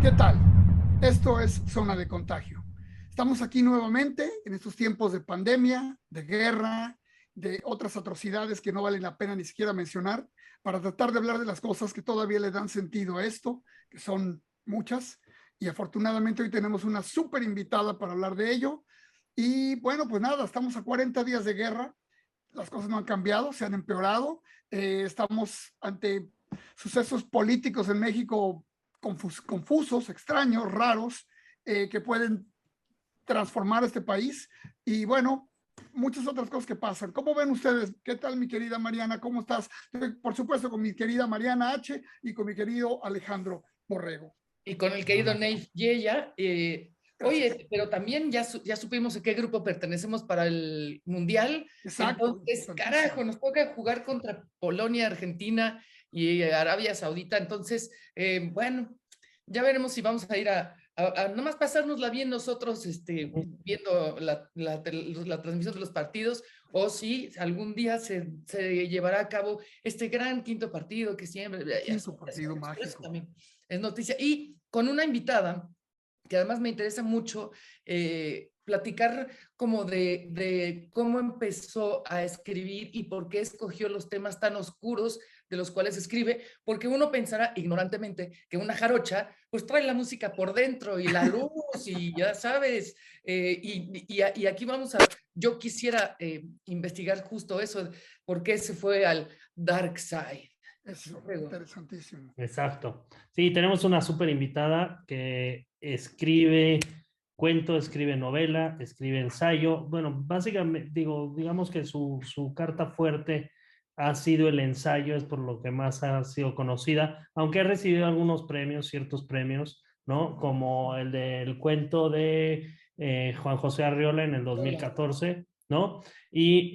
¿Qué tal? Esto es Zona de Contagio. Estamos aquí nuevamente en estos tiempos de pandemia, de guerra, de otras atrocidades que no valen la pena ni siquiera mencionar, para tratar de hablar de las cosas que todavía le dan sentido a esto, que son muchas. Y afortunadamente hoy tenemos una súper invitada para hablar de ello. Y bueno, pues nada, estamos a 40 días de guerra. Las cosas no han cambiado, se han empeorado. Estamos ante sucesos políticos en México confusos, extraños, raros, que pueden transformar este país. Y bueno, muchas otras cosas que pasan. ¿Cómo ven ustedes? ¿Qué tal, mi querida Mariana? ¿Cómo estás? Por supuesto, con mi querida Mariana H. y con mi querido Alejandro Borrego. Y con el querido Neif Yeya. Oye, pero también ya supimos a qué grupo pertenecemos para el Mundial. Exacto. Entonces, carajo, nos toca jugar contra Polonia, Argentina y Arabia Saudita. Entonces, bueno, ya veremos si vamos a ir a nomás pasárnosla bien nosotros, viendo la transmisión de los partidos, o si algún día se llevará a cabo este gran quinto partido que siempre... Quinto partido mágico. También es noticia. Y con una invitada que además me interesa mucho platicar como de cómo empezó a escribir y por qué escogió los temas tan oscuros de los cuales escribe, porque uno pensará ignorantemente que una jarocha pues trae la música por dentro y la luz y ya sabes, y aquí vamos a, yo quisiera investigar justo eso, por qué se fue al dark side. Eso, interesantísimo. Exacto. Sí, tenemos una súper invitada que escribe cuento, escribe novela, escribe ensayo. Bueno, básicamente, digamos que su carta fuerte ha sido el ensayo, es por lo que más ha sido conocida, aunque ha recibido algunos premios, ciertos premios, ¿no? Como el del cuento de Juan José Arriola en el 2014, ¿no? Y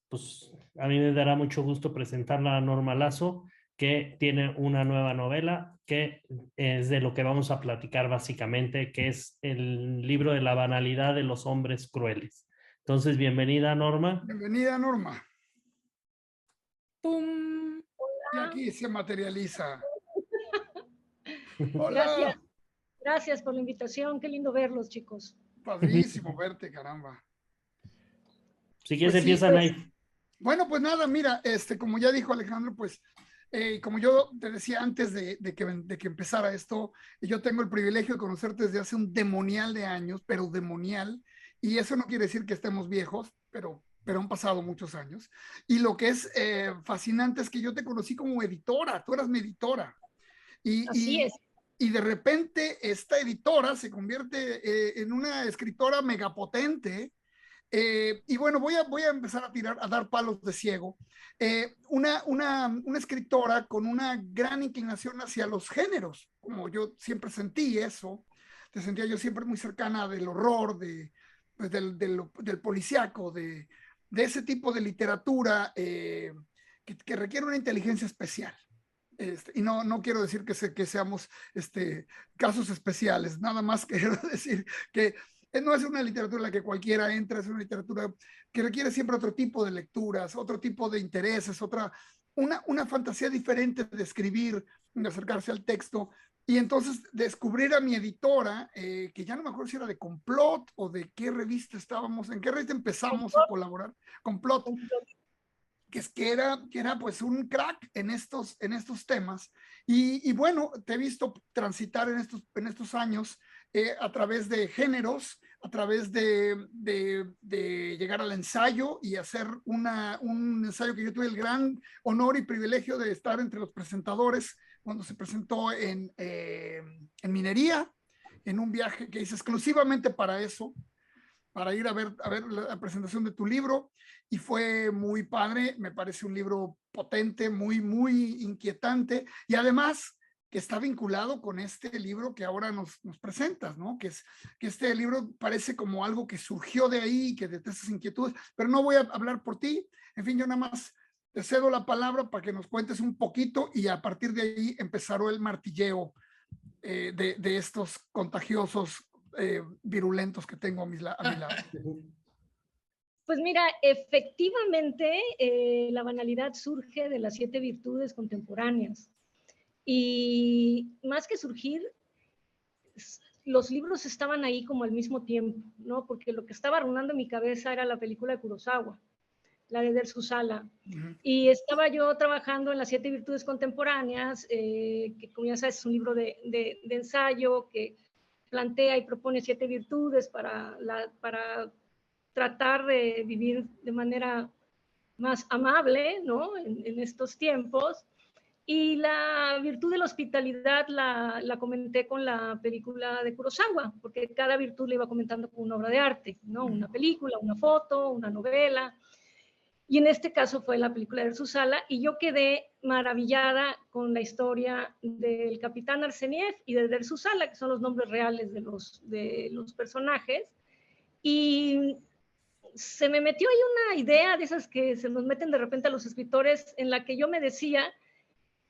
pues a mí me dará mucho gusto presentarla a Norma Lazo, que tiene una nueva novela que es de lo que vamos a platicar básicamente, que es el libro de la banalidad de los hombres crueles. Entonces, bienvenida, Norma. Bienvenida, Norma. ¡Pum! Y aquí se materializa. Hola. Gracias por la invitación. Qué lindo verlos, chicos. Padrísimo verte, caramba. Si quieres, pues empieza, Naif. Bueno, pues nada, mira, como ya dijo Alejandro, pues como yo te decía antes de que empezara esto, yo tengo el privilegio de conocerte desde hace un demonial de años, pero demonial, y eso no quiere decir que estemos viejos, pero han pasado muchos años. Y lo que es fascinante es que yo te conocí como editora, tú eras mi editora. Así es. Y de repente esta editora se convierte en una escritora megapotente. Y bueno, voy a empezar a dar palos de ciego. Una escritora con una gran inclinación hacia los géneros, como yo siempre sentí eso, te sentía yo siempre muy cercana del horror, pues del policíaco, de ese tipo de literatura que requiere una inteligencia especial. Y no quiero decir que seamos casos especiales, nada más quiero decir que no es una literatura en la que cualquiera entra, es una literatura que requiere siempre otro tipo de lecturas, otro tipo de intereses, una fantasía diferente de escribir, de acercarse al texto. Y entonces descubrir a mi editora, que ya no me acuerdo si era de Complot o de qué revista estábamos, en qué revista empezamos a colaborar, Complot. Que era pues un crack en estos temas. Y bueno, te he visto transitar en estos años a través de géneros, a través de llegar al ensayo y hacer un ensayo que yo tuve el gran honor y privilegio de estar entre los presentadores cuando se presentó en Minería, en un viaje que hice exclusivamente para eso, para ir a ver la presentación de tu libro, y fue muy padre. Me parece un libro potente, muy, muy inquietante, y además que está vinculado con este libro que ahora nos presentas, ¿no? Que este libro parece como algo que surgió de ahí, que de esas inquietudes, pero no voy a hablar por ti. En fin, yo nada más te cedo la palabra para que nos cuentes un poquito y a partir de ahí empezará el martilleo de estos contagiosos virulentos que tengo a mi lado. Pues mira, efectivamente la banalidad surge de las 7 virtudes contemporáneas y más que surgir, los libros estaban ahí como al mismo tiempo, ¿no? Porque lo que estaba rondando en mi cabeza era la película de Kurosawa, la de Der Susala. Y estaba yo trabajando en las 7 virtudes contemporáneas, que como ya sabes es un libro de ensayo que plantea y propone 7 virtudes para tratar de vivir de manera más amable, ¿no? En estos tiempos. Y la virtud de la hospitalidad la comenté con la película de Kurosawa, porque cada virtud la iba comentando con una obra de arte, ¿no? Una película, una foto, una novela. Y en este caso fue la película de Susala, y yo quedé maravillada con la historia del capitán Arseniev y de Der Susala, que son los nombres reales de los personajes. Y se me metió ahí una idea de esas que se nos meten de repente a los escritores, en la que yo me decía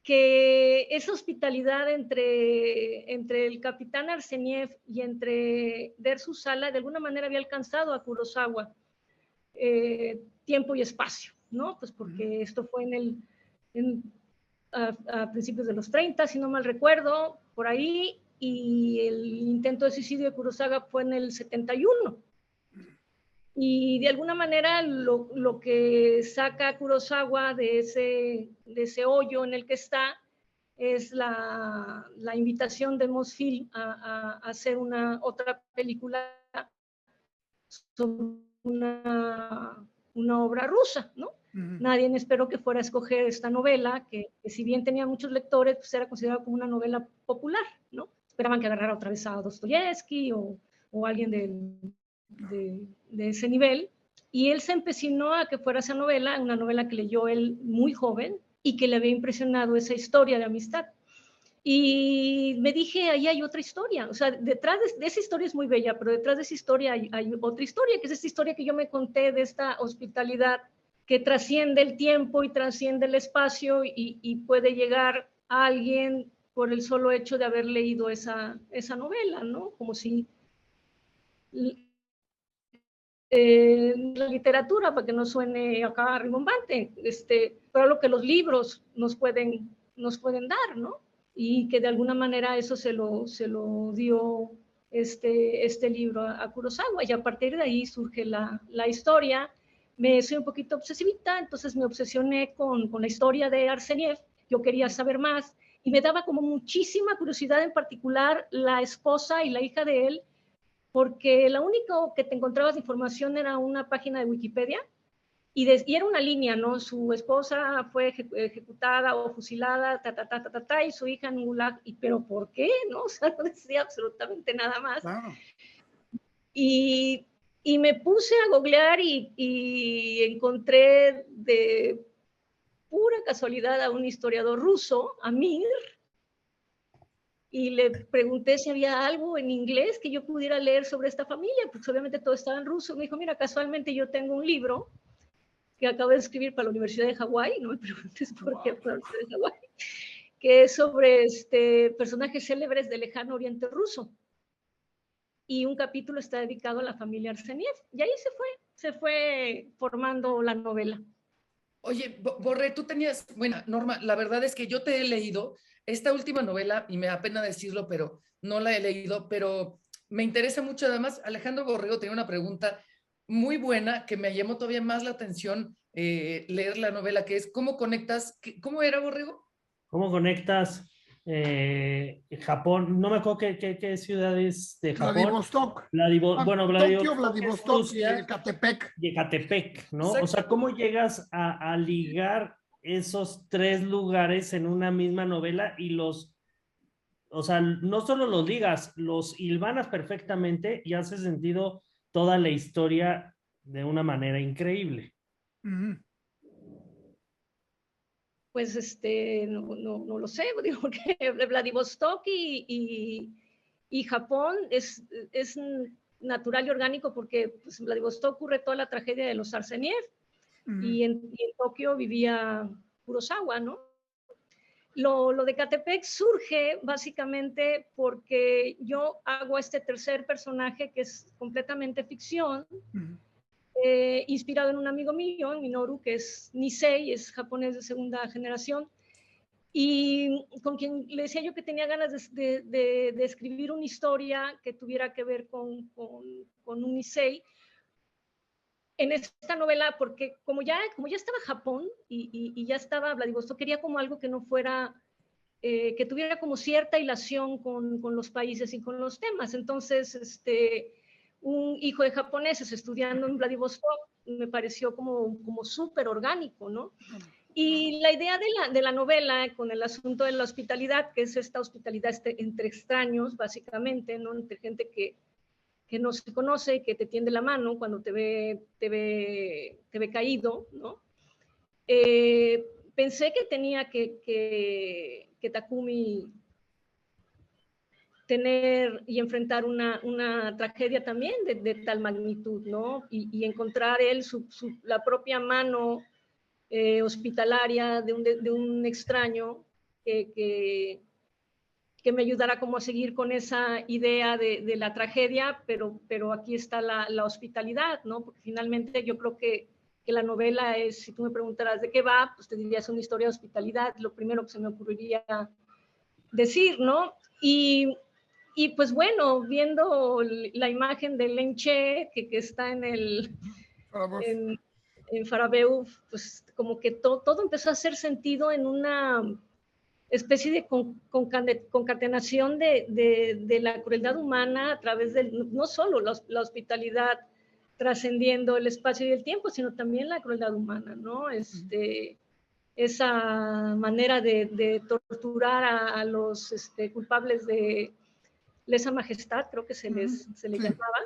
que esa hospitalidad entre el capitán Arseniev y entre Der Susala de alguna manera había alcanzado a Kurosawa, tiempo y espacio, ¿no? Pues porque esto fue a principios de los 30, si no mal recuerdo, por ahí, y el intento de suicidio de Kurosawa fue en el 71. Y de alguna manera lo que saca a Kurosawa de ese hoyo en el que está es la invitación de Mosfilm a hacer otra película sobre una obra rusa, ¿no? Nadie esperó que fuera a escoger esta novela, que si bien tenía muchos lectores, pues era considerada como una novela popular, ¿no? Esperaban que agarrara otra vez a Dostoyevsky o alguien de ese nivel, y él se empecinó a que fuera esa novela, una novela que leyó él muy joven y que le había impresionado esa historia de amistad. Y me dije, ahí hay otra historia, o sea, detrás de esa historia es muy bella, pero detrás de esa historia hay otra historia, que es esta historia que yo me conté de esta hospitalidad que trasciende el tiempo y trasciende el espacio y puede llegar a alguien por el solo hecho de haber leído esa novela, ¿no? Como si la literatura, para que no suene acá rimbombante, pero lo que los libros nos pueden dar, ¿no? Y que de alguna manera eso se lo dio este libro a Kurosawa, y a partir de ahí surge la historia. Soy un poquito obsesivita, entonces me obsesioné con la historia de Arseniev, yo quería saber más, y me daba como muchísima curiosidad, en particular la esposa y la hija de él, porque lo único que te encontrabas de información era una página de Wikipedia, y era una línea, ¿no? Su esposa fue ejecutada o fusilada, y su hija en un gulag, pero ¿por qué? ¿No? O sea, no decía absolutamente nada más. Claro. Y me puse a googlear y encontré de pura casualidad a un historiador ruso, Amir, y le pregunté si había algo en inglés que yo pudiera leer sobre esta familia, porque obviamente todo estaba en ruso. Me dijo, mira, casualmente yo tengo un libro que acabo de escribir para la Universidad de Hawái, no me preguntes por qué para la Universidad de Hawái, que es sobre personajes célebres del lejano oriente ruso. Y un capítulo está dedicado a la familia Arseniev. Y ahí se fue formando la novela. Oye, Borre, tú tenías, bueno, Norma, la verdad es que yo te he leído esta última novela, y me da pena decirlo, pero no la he leído, pero me interesa mucho. Además, Alejandro Borrego tenía una pregunta muy buena que me llamó todavía más la atención, leer la novela, que es ¿cómo conectas? ¿Cómo era, Borrego? ¿Cómo conectas Japón? No me acuerdo qué ciudades de Japón. Vladivostok. Bueno, Tokio, Vladivostok y Rusia, Ecatepec. y Ecatepec, ¿no? Exacto. O sea, ¿cómo llegas a ligar esos 3 lugares en una misma novela y o sea, no solo los ligas, los hilvanas perfectamente y hace sentido toda la historia de una manera increíble? Pues no lo sé, digo, porque Vladivostok y Japón es natural y orgánico, porque pues, en Vladivostok ocurre toda la tragedia de los Arseniev, y en Tokio vivía Kurosawa, ¿no? Lo de Ecatepec surge básicamente porque yo hago este tercer personaje que es completamente ficción, inspirado en un amigo mío, en Minoru, que es Nisei, es japonés de segunda generación, y con quien le decía yo que tenía ganas de escribir una historia que tuviera que ver con un Issei en esta novela, porque como ya estaba Japón y ya estaba Vladivostok, quería como algo que no fuera, que tuviera como cierta hilación con los países y con los temas. Entonces, un hijo de japoneses estudiando en Vladivostok me pareció como súper orgánico, ¿no? Y la idea de la novela con el asunto de la hospitalidad, que es esta hospitalidad entre extraños, básicamente, ¿no? Entre gente que no se conoce, que te tiende la mano cuando te ve caído, ¿no? Pensé que tenía que Takumi tener y enfrentar una tragedia también de tal magnitud, ¿no? Y encontrar él la propia mano hospitalaria de un extraño que me ayudara como a seguir con esa idea de la tragedia, pero aquí está la hospitalidad, ¿no? Porque finalmente yo creo que la novela es, si tú me preguntaras de qué va, pues te diría es una historia de hospitalidad, lo primero que se me ocurriría decir, ¿no? Y pues bueno, viendo la imagen de Lenche que está en Farabeuf, pues como que todo empezó a hacer sentido en una especie de concatenación de la crueldad humana a través de no solo la hospitalidad trascendiendo el espacio y el tiempo, sino también la crueldad humana, ¿no? Esa manera de torturar a los culpables de lesa majestad, creo que se les llamaba,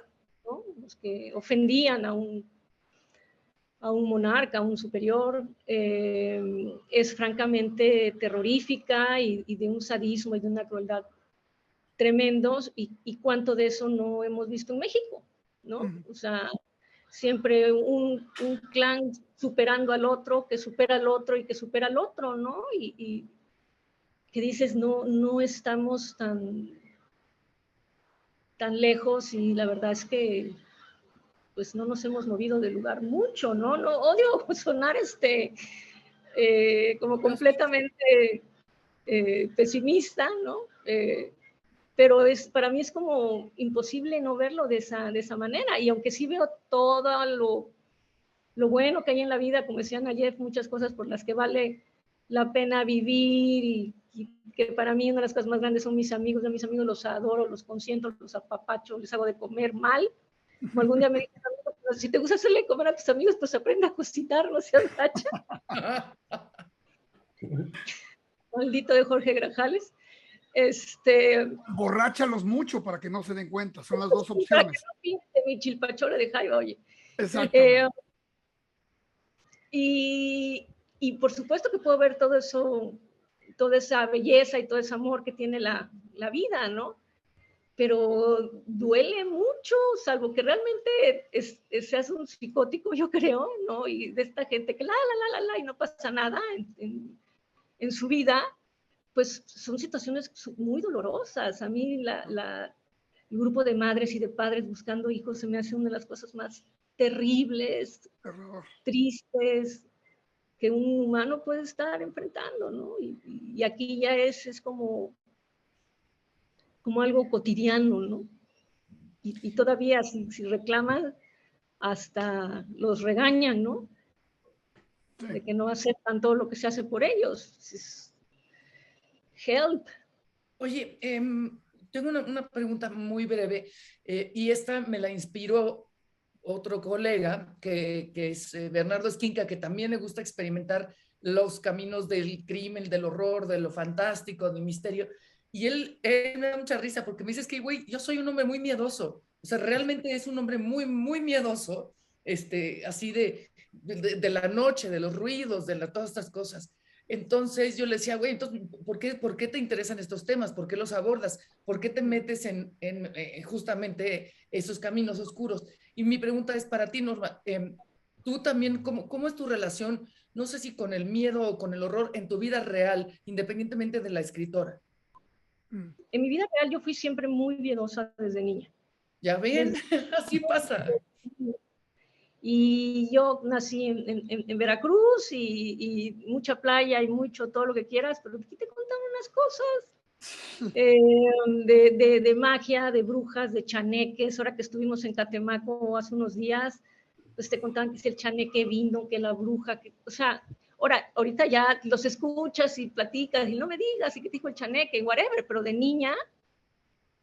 ¿no? Los que ofendían a un monarca, a un superior, es francamente terrorífica y de un sadismo y de una crueldad tremendos, y cuánto de eso no hemos visto en México, ¿no? O sea, siempre un clan superando al otro, que supera al otro y que supera al otro, ¿no? Y que dices, no estamos tan lejos, y la verdad es que pues no nos hemos movido del lugar mucho, ¿no? No odio sonar como completamente pesimista, ¿no? Pero para mí es como imposible no verlo de esa manera, y aunque sí veo todo lo bueno que hay en la vida, como decían ayer, muchas cosas por las que vale la pena vivir, y que para mí una de las cosas más grandes son mis amigos. De mis amigos los adoro, los consiento, los apapacho, les hago de comer mal. Como algún día me dijeron, si te gusta hacerle comer a tus amigos, pues aprende a cocinar, no seas gacha. Maldito de Jorge Grajales. Borráchalos mucho para que no se den cuenta, son las dos opciones. Para que no pinte mi chilpachole de Jaiba, oye. Exacto. Y por supuesto que puedo ver todo eso, toda esa belleza y todo ese amor que tiene la vida, ¿no? Pero duele mucho, salvo que realmente seas un psicótico, yo creo, ¿no? Y de esta gente que y no pasa nada en su vida, pues son situaciones muy dolorosas. A mí el grupo de madres y de padres buscando hijos se me hace una de las cosas más terribles, tristes, que un humano puede estar enfrentando, ¿no? Y aquí ya es como algo cotidiano, ¿no? Y todavía si reclaman, hasta los regañan, ¿no? Sí. De que no aceptan todo lo que se hace por ellos. Help. Oye, tengo una pregunta muy breve, y esta me la inspiró otro colega, que es Bernardo Esquinca, que también le gusta experimentar los caminos del crimen, del horror, de lo fantástico, del misterio. Y él me da mucha risa porque me dice, es que, güey, yo soy un hombre muy miedoso. O sea, realmente es un hombre muy, muy miedoso, así de la noche, de los ruidos, de todas estas cosas. Entonces yo le decía, güey, entonces, ¿por qué te interesan estos temas? ¿Por qué los abordas? ¿Por qué te metes en justamente esos caminos oscuros? Y mi pregunta es para ti, Norma, tú también, ¿cómo es tu relación, no sé si con el miedo o con el horror en tu vida real, independientemente de la escritora? En mi vida real yo fui siempre muy miedosa desde niña. Ya ven, así pasa. Y yo nací en Veracruz y mucha playa y mucho todo lo que quieras, pero aquí te contan unas cosas de magia, de brujas, de chaneques. Ahora que estuvimos en Catemaco hace unos días, pues te contaban que es el chaneque vino, que la bruja, que, o sea, ahorita ya los escuchas y platicas y no me digas y que te dijo el chaneque, whatever, pero de niña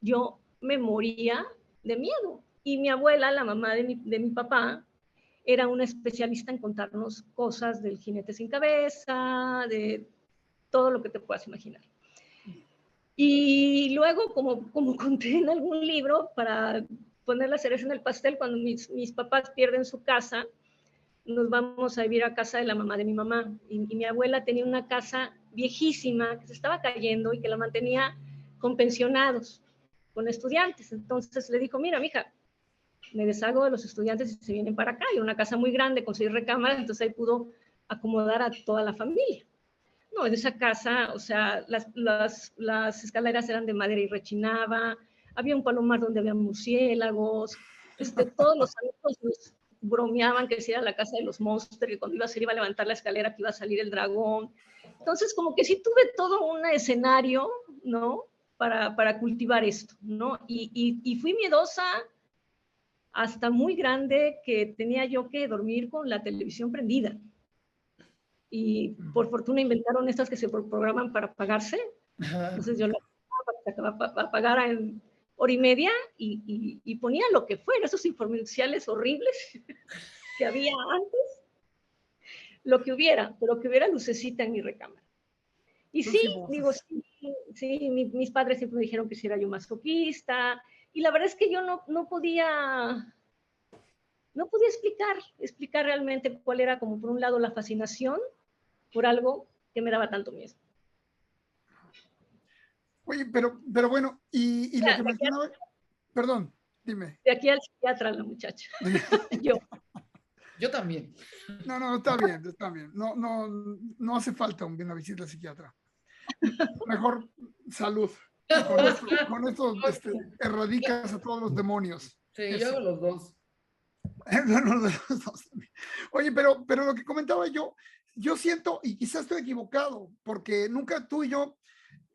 yo me moría de miedo. Y mi abuela, la mamá de mi papá, era una especialista en contarnos cosas del jinete sin cabeza, de todo lo que te puedas imaginar. Y luego, como conté en algún libro, para poner la cereza en el pastel, cuando mis papás pierden su casa, nos vamos a vivir a casa de la mamá de mi mamá. Y mi abuela tenía una casa viejísima que se estaba cayendo y que la mantenía con pensionados, con estudiantes. Entonces le dijo, mira, mija, me deshago de los estudiantes y se vienen para acá. Y una casa muy grande con 6 recámaras, entonces ahí pudo acomodar a toda la familia. No, en esa casa, o sea, las escaleras eran de madera y rechinaba, había un palomar donde había murciélagos, todos los amigos bromeaban que si era la casa de los monstruos, que cuando iba a salir iba a levantar la escalera que iba a salir el dragón. Entonces, como que sí tuve todo un escenario, ¿no? Para cultivar esto, ¿no? Y fui miedosa hasta muy grande, que tenía yo que dormir con la televisión prendida. Y por fortuna inventaron estas que se programan para apagarse. Entonces yo la apagara en hora y media y ponía lo que fuera, esos infomerciales horribles que había antes, lo que hubiera, pero que hubiera lucecita en mi recámara. Y sí, digo, sí, mis padres siempre me dijeron que si era yo masoquista, y la verdad es que yo no podía explicar realmente cuál era, como por un lado, la fascinación por algo que me daba tanto miedo. Oye, pero bueno, y lo que mencionaba, perdón, dime. De aquí al psiquiatra la muchacha. Yo también. No, está bien. No hace falta una visita al psiquiatra. Mejor salud. Con esto erradicas a todos los demonios. Sí, yo hago los dos. Oye, pero lo que comentaba yo siento, y quizás estoy equivocado, porque nunca tú y yo,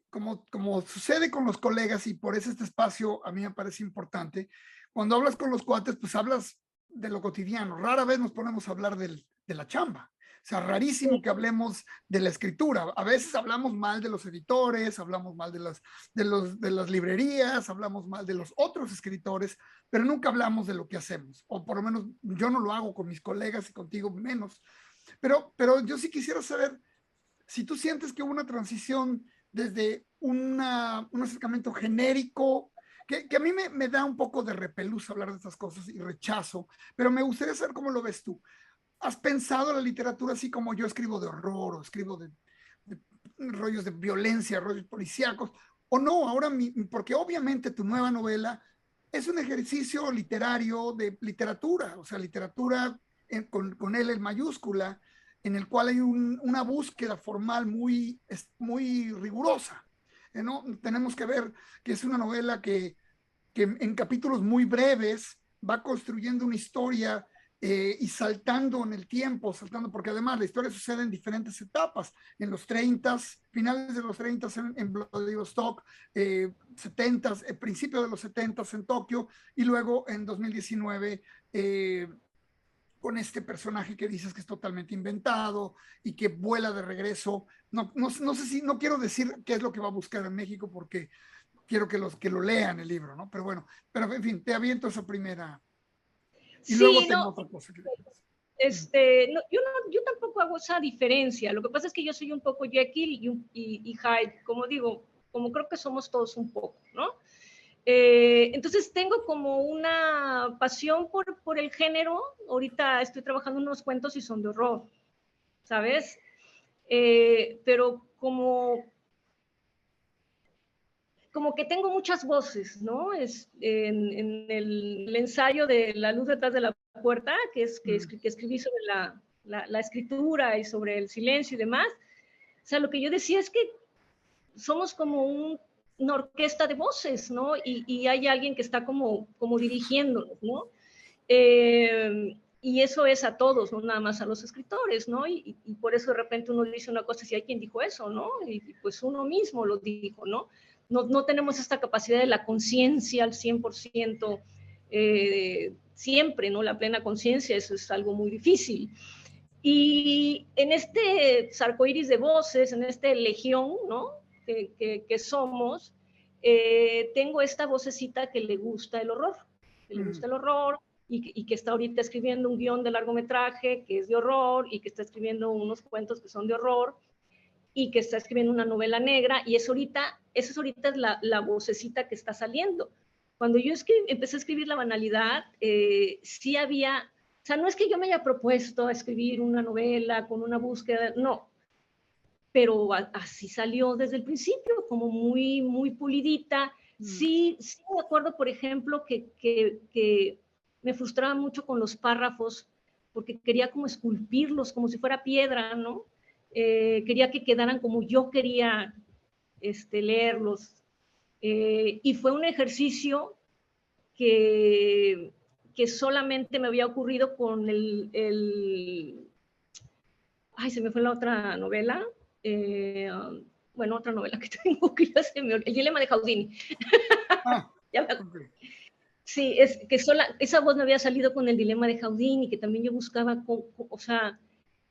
como sucede con los colegas, y por eso este espacio a mí me parece importante, cuando hablas con los cuates, pues hablas de lo cotidiano. Rara vez nos ponemos a hablar de la chamba. O sea, rarísimo que hablemos de la escritura. A veces hablamos mal de los editores, hablamos mal de las librerías, hablamos mal de los otros escritores, pero nunca hablamos de lo que hacemos. O por lo menos yo no lo hago con mis colegas y contigo menos. Pero yo sí quisiera saber si tú sientes que hubo una transición desde un acercamiento genérico, que a mí me da un poco de repelús hablar de estas cosas y rechazo, pero me gustaría saber cómo lo ves tú. ¿Has pensado la literatura así como yo escribo de horror o escribo de rollos de violencia, rollos policíacos? ¿O no? Ahora, porque obviamente tu nueva novela es un ejercicio literario de literatura, o sea, literatura con L en mayúscula, en el cual hay una búsqueda formal muy rigurosa, ¿no? Tenemos que ver que es una novela que en capítulos muy breves va construyendo una historia y saltando en el tiempo, porque además la historia sucede en diferentes etapas, en los 30s, finales de los 30s en Vladivostok, 70s, principios de los 70s en Tokio, y luego en 2019 con este personaje que dices que es totalmente inventado y que vuela de regreso. No sé si, no quiero decir qué es lo que va a buscar en México porque quiero que lo lean el libro, ¿no? Pero bueno, en fin, te aviento esa primera. Y sí, luego tengo otra cosa que decir. Yo tampoco hago esa diferencia. Lo que pasa es que yo soy un poco Jekyll y Hyde, como digo, como creo que somos todos un poco, ¿no? Entonces tengo como una pasión por el género. Ahorita estoy trabajando unos cuentos y son de horror, ¿sabes? Pero como que tengo muchas voces, ¿no? En el ensayo de La luz detrás de la puerta, que escribí sobre la escritura y sobre el silencio y demás. O sea, lo que yo decía es que somos como una orquesta de voces, ¿no? Y hay alguien que está como dirigiéndonos, ¿no? y eso es a todos, no nada más a los escritores, ¿no? Y por eso de repente uno dice una cosa, si hay quien dijo eso, ¿no? Y pues uno mismo lo dijo, ¿no? No tenemos esta capacidad de la conciencia al 100%, siempre, ¿no? La plena conciencia, eso es algo muy difícil. Y en este arcoíris de voces, en este legión, ¿no? Que somos, tengo esta vocecita que le gusta el horror, que le gusta el horror, y que está ahorita escribiendo un guión de largometraje que es de horror, y que está escribiendo unos cuentos que son de horror, y que está escribiendo una novela negra, y esa es ahorita la vocecita que está saliendo. Cuando yo empecé a escribir La banalidad, sí había, o sea, no es que yo me haya propuesto a escribir una novela con una búsqueda, no, pero así salió desde el principio, como muy, muy pulidita. Sí me acuerdo, por ejemplo, que me frustraba mucho con los párrafos, porque quería como esculpirlos, como si fuera piedra, ¿no? Quería que quedaran como yo quería leerlos. Y fue un ejercicio que solamente me había ocurrido con ay, se me fue la otra novela, bueno, otra novela que tengo que ya se me olvidó, El dilema de Houdini. Ya me Okay. Sí, es que esa voz me había salido con El dilema de Houdini, que también yo buscaba, o sea,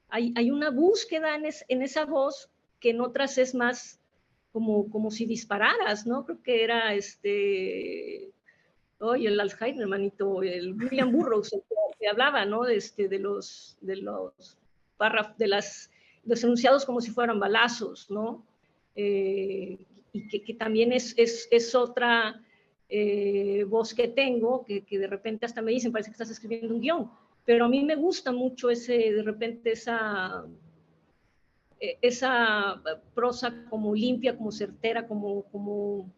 hay una búsqueda en esa voz que en otras es más como si dispararas, ¿no? Creo que era oye, el Alzheimer, hermanito, el William Burroughs, el que hablaba, ¿no? De los párrafos, de los enunciados como si fueran balazos, ¿no? Y que también es otra voz que tengo, que de repente hasta me dicen, parece que estás escribiendo un guión, pero a mí me gusta mucho de repente esa prosa como limpia, como certera, como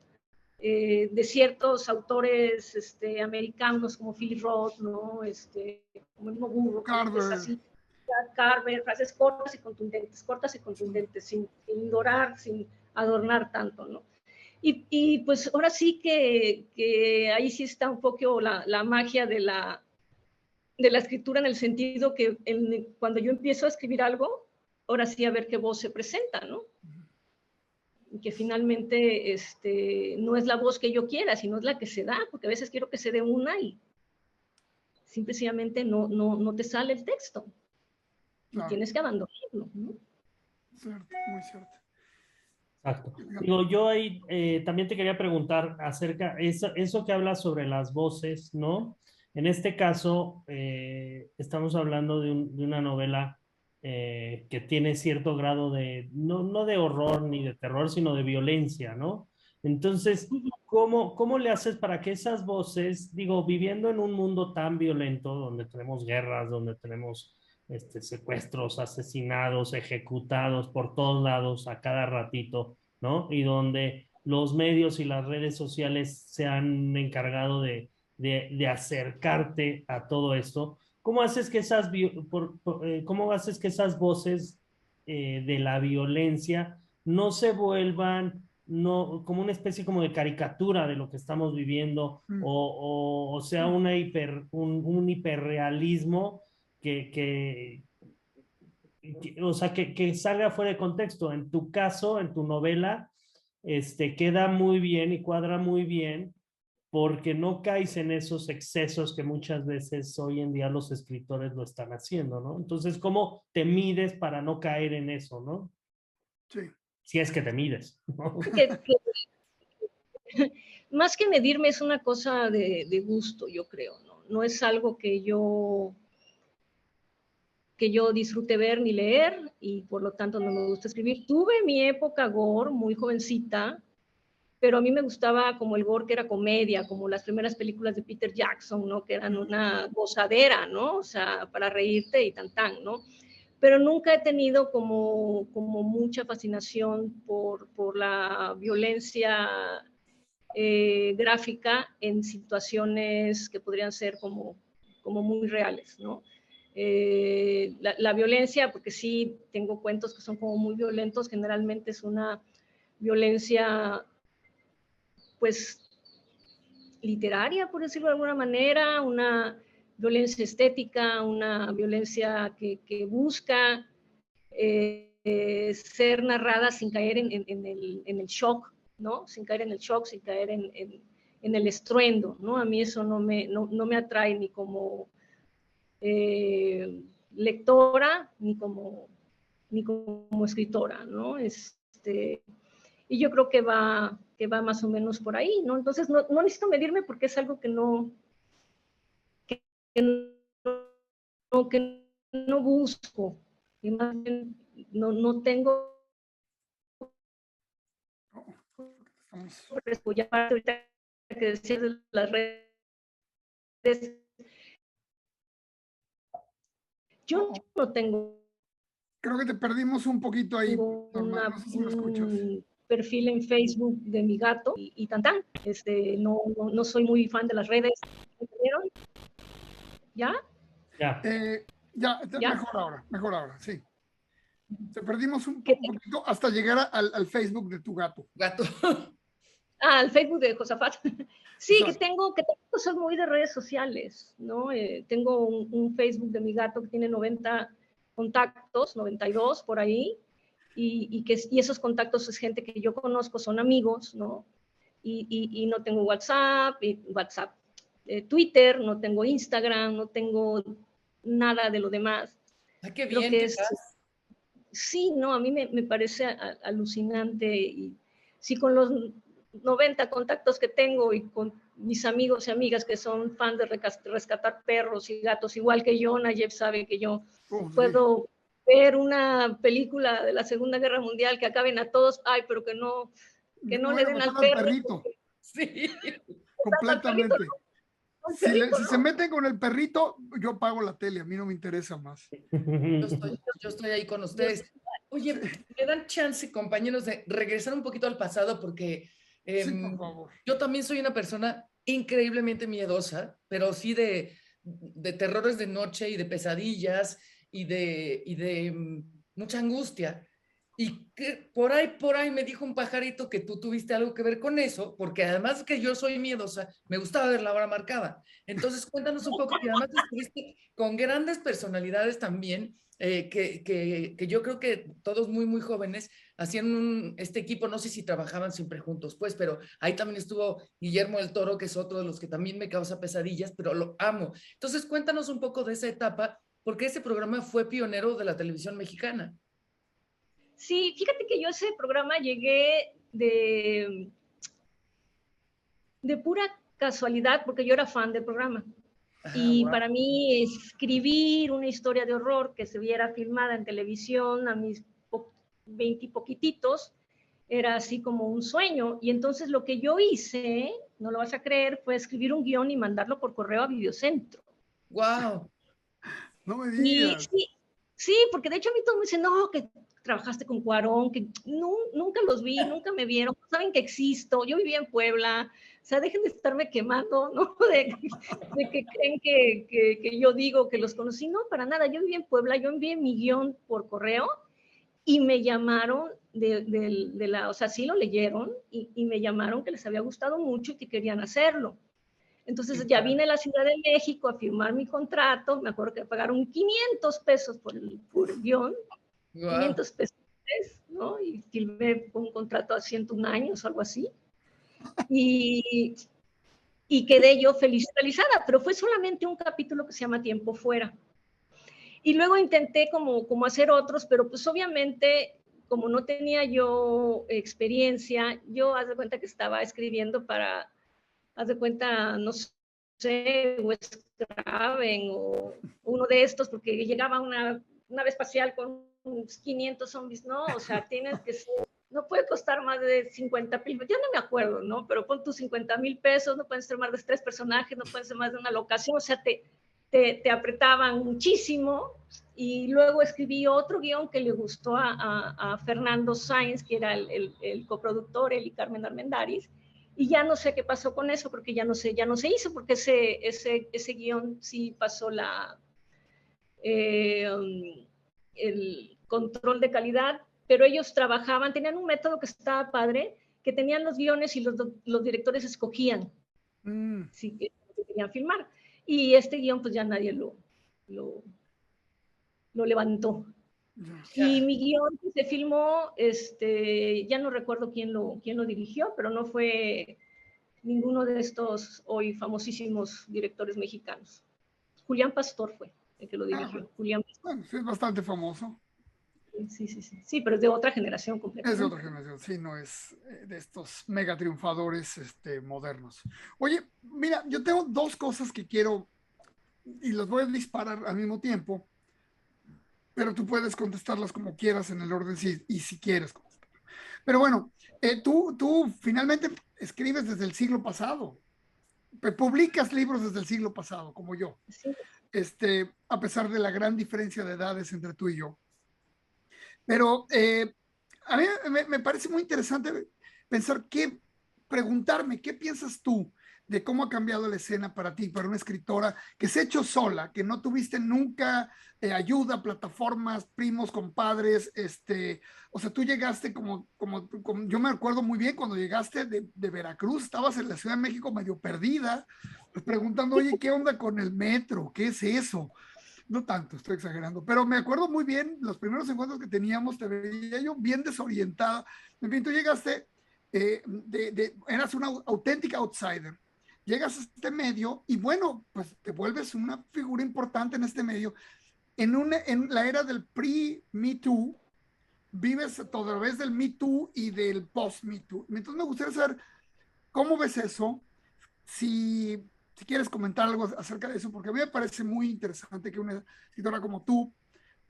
de ciertos autores americanos como Philip Roth, ¿no? Como el mismo Burroughs, es así, Carver, frases cortas y contundentes, sin dorar, sin adornar tanto, ¿no? Y pues ahora sí que ahí sí está un poco la magia de la escritura, en el sentido que cuando yo empiezo a escribir algo, ahora sí a ver qué voz se presenta, ¿no? Y que finalmente no es la voz que yo quiera, sino es la que se da, porque a veces quiero que se dé una y simplemente no te sale el texto. Y tienes que abandonarlo, ¿no? Cierto, muy cierto. Exacto. Digo, yo ahí también te quería preguntar acerca de eso que hablas sobre las voces, ¿no? En este caso, estamos hablando de una novela que tiene cierto grado de, no de horror ni de terror, sino de violencia, ¿no? Entonces, ¿cómo le haces para que esas voces, digo, viviendo en un mundo tan violento, donde tenemos guerras, donde tenemos secuestros, asesinados, ejecutados por todos lados a cada ratito, ¿no? Y donde los medios y las redes sociales se han encargado de acercarte a todo esto. ¿Cómo haces que cómo haces que esas voces de la violencia no se vuelvan como una especie como de caricatura de lo que estamos viviendo o sea un hiperrealismo que o sea, que salga fuera de contexto? En tu caso, en tu novela, queda muy bien y cuadra muy bien porque no caes en esos excesos que muchas veces hoy en día los escritores lo están haciendo, ¿no? Entonces, ¿cómo te mides para no caer en eso, ¿no? Sí. Si es que te mides, ¿no? Más que medirme es una cosa de gusto, yo creo, ¿no? No es algo que yo disfrute ver ni leer, y por lo tanto no me gusta escribir. Tuve mi época gore, muy jovencita, pero a mí me gustaba como el gore que era comedia, como las primeras películas de Peter Jackson, ¿no? Que eran una gozadera, ¿no? O sea, para reírte y tan, ¿no? Pero nunca he tenido como mucha fascinación por la violencia gráfica en situaciones que podrían ser como muy reales, ¿no? La violencia, porque sí tengo cuentos que son como muy violentos, generalmente es una violencia, pues, literaria, por decirlo de alguna manera, una violencia estética, una violencia que busca ser narrada sin caer en el shock, ¿no? Sin caer en el shock, sin caer en el estruendo, ¿no? A mí eso no me atrae ni como lectora, ni como escritora, ¿no? Y yo creo que va más o menos por ahí, ¿no? Entonces no necesito medirme porque es algo que no busco, y más bien no tengo ya ahorita que decías de las redes, yo no tengo. Creo que te perdimos un poquito ahí, Norma. No sé si me escuchas. Un perfil en Facebook de mi gato y tan. No soy muy fan de las redes. ¿Entendieron? ¿Ya? Ya, mejor ahora, sí. Te perdimos un poquito hasta llegar al Facebook de tu gato. Al Facebook de Josafat. Sí, exacto. que tengo cosas muy de redes sociales, ¿no? Tengo un Facebook de mi gato que tiene 90 contactos, 92 por ahí, y esos contactos es gente que yo conozco, son amigos, ¿no? Y no tengo WhatsApp, Twitter, no tengo Instagram, no tengo nada de lo demás. ¡Ah, qué bien! Sí, no, a mí me parece alucinante, y sí, con los 90 contactos que tengo y con mis amigos y amigas que son fans de rescatar perros y gatos, igual que yo, Nayef sabe que yo puedo ver una película de la Segunda Guerra Mundial que acaben a todos, pero que no le den al perrito. Sí, completamente. Si se meten con el perrito, yo pago la tele, a mí no me interesa más. Yo estoy ahí con ustedes. Oye, ¿me dan chance, compañeros, de regresar un poquito al pasado? Porque sí, por favor. Yo también soy una persona increíblemente miedosa, pero sí de terrores de noche y de pesadillas y de mucha angustia. Y que por ahí me dijo un pajarito que tú tuviste algo que ver con eso, porque además que yo soy miedosa, me gustaba ver la hora marcada. Entonces cuéntanos un poco, que además estuviste con grandes personalidades también, que yo creo que todos muy, muy jóvenes hacían este equipo, no sé si trabajaban siempre juntos, pues, pero ahí también estuvo Guillermo del Toro, que es otro de los que también me causa pesadillas, pero lo amo. Entonces cuéntanos un poco de esa etapa, porque ese programa fue pionero de la televisión mexicana. Sí, fíjate que yo a ese programa llegué de pura casualidad, porque yo era fan del programa. Y wow, para mí escribir una historia de horror que se viera filmada en televisión a mis 20 y poquititos era así como un sueño. Y entonces lo que yo hice, no lo vas a creer, fue escribir un guión y mandarlo por correo a Videocentro. ¡Wow! No me digas. Sí, porque de hecho a mí todo me dice, no, que trabajaste con Cuarón, que no, nunca los vi, nunca me vieron, saben que existo, yo vivía en Puebla, o sea, dejen de estarme quemando, ¿no? De que creen que yo digo que los conocí, no, para nada, yo vivía en Puebla, yo envié mi guión por correo y me llamaron o sea, sí lo leyeron y me llamaron que les había gustado mucho y que querían hacerlo. Entonces ya vine a la Ciudad de México a firmar mi contrato, me acuerdo que pagaron 500 pesos por el guión, wow, 500 pesos, ¿no? Y firmé un contrato a 101 años o algo así. Y quedé yo realizada, pero fue solamente un capítulo que se llama Tiempo Fuera. Y luego intenté como hacer otros, pero pues obviamente, como no tenía yo experiencia, yo haz de cuenta que estaba escribiendo para, haz de cuenta, no sé, Wes Craven o uno de estos, porque llegaba una nave espacial con unos 500 zombies, ¿no? O sea, tienes que ser, no puede costar más de 50,000, ya no me acuerdo, ¿no? Pero pon tus 50,000 pesos, no pueden ser más de 3 personajes, no pueden ser más de una locación, o sea, te apretaban muchísimo. Y luego escribí otro guión que le gustó a Fernando Sáenz, que era el coproductor, él y Carmen Armendáriz, y ya no sé qué pasó con eso, porque ya no se hizo, porque ese guión sí pasó el control de calidad, pero ellos trabajaban, tenían un método que estaba padre, que tenían los guiones y los directores escogían sí, que querían filmar. y este guión pues ya nadie lo levantó. Y mi guión se filmó, ya no recuerdo quién lo dirigió, pero no fue ninguno de estos hoy famosísimos directores mexicanos. Julián Pastor fue el que lo dirigió. Julián Pastor. Bueno, sí, es bastante famoso. Sí, pero es de otra generación completamente. Es de otra generación, sí, no es de estos mega triunfadores modernos. Oye, mira, yo tengo dos cosas que quiero y las voy a disparar al mismo tiempo, pero tú puedes contestarlas como quieras en el orden y si quieres contestar. Pero bueno, tú finalmente escribes desde el siglo pasado, publicas libros desde el siglo pasado, como yo, Sí. A pesar de la gran diferencia de edades entre tú y yo. Pero a mí me parece muy interesante pensar preguntarme, ¿qué piensas tú de cómo ha cambiado la escena para ti, para una escritora que se ha hecho sola, que no tuviste nunca ayuda, plataformas, primos, compadres, o sea, tú llegaste como yo me acuerdo muy bien cuando llegaste de Veracruz, estabas en la Ciudad de México medio perdida, pues preguntando, oye, ¿qué onda con el metro? ¿Qué es eso? No tanto, estoy exagerando, pero me acuerdo muy bien los primeros encuentros que teníamos, te veía yo bien desorientada. En fin, tú llegaste, eras una auténtica outsider. Llegas a este medio y bueno, pues te vuelves una figura importante en este medio. En la era del pre-Me Too, vives a través del Me Too y del post-Me Too. Entonces me gustaría saber cómo ves eso, si quieres comentar algo acerca de eso, porque a mí me parece muy interesante que una escritora como tú,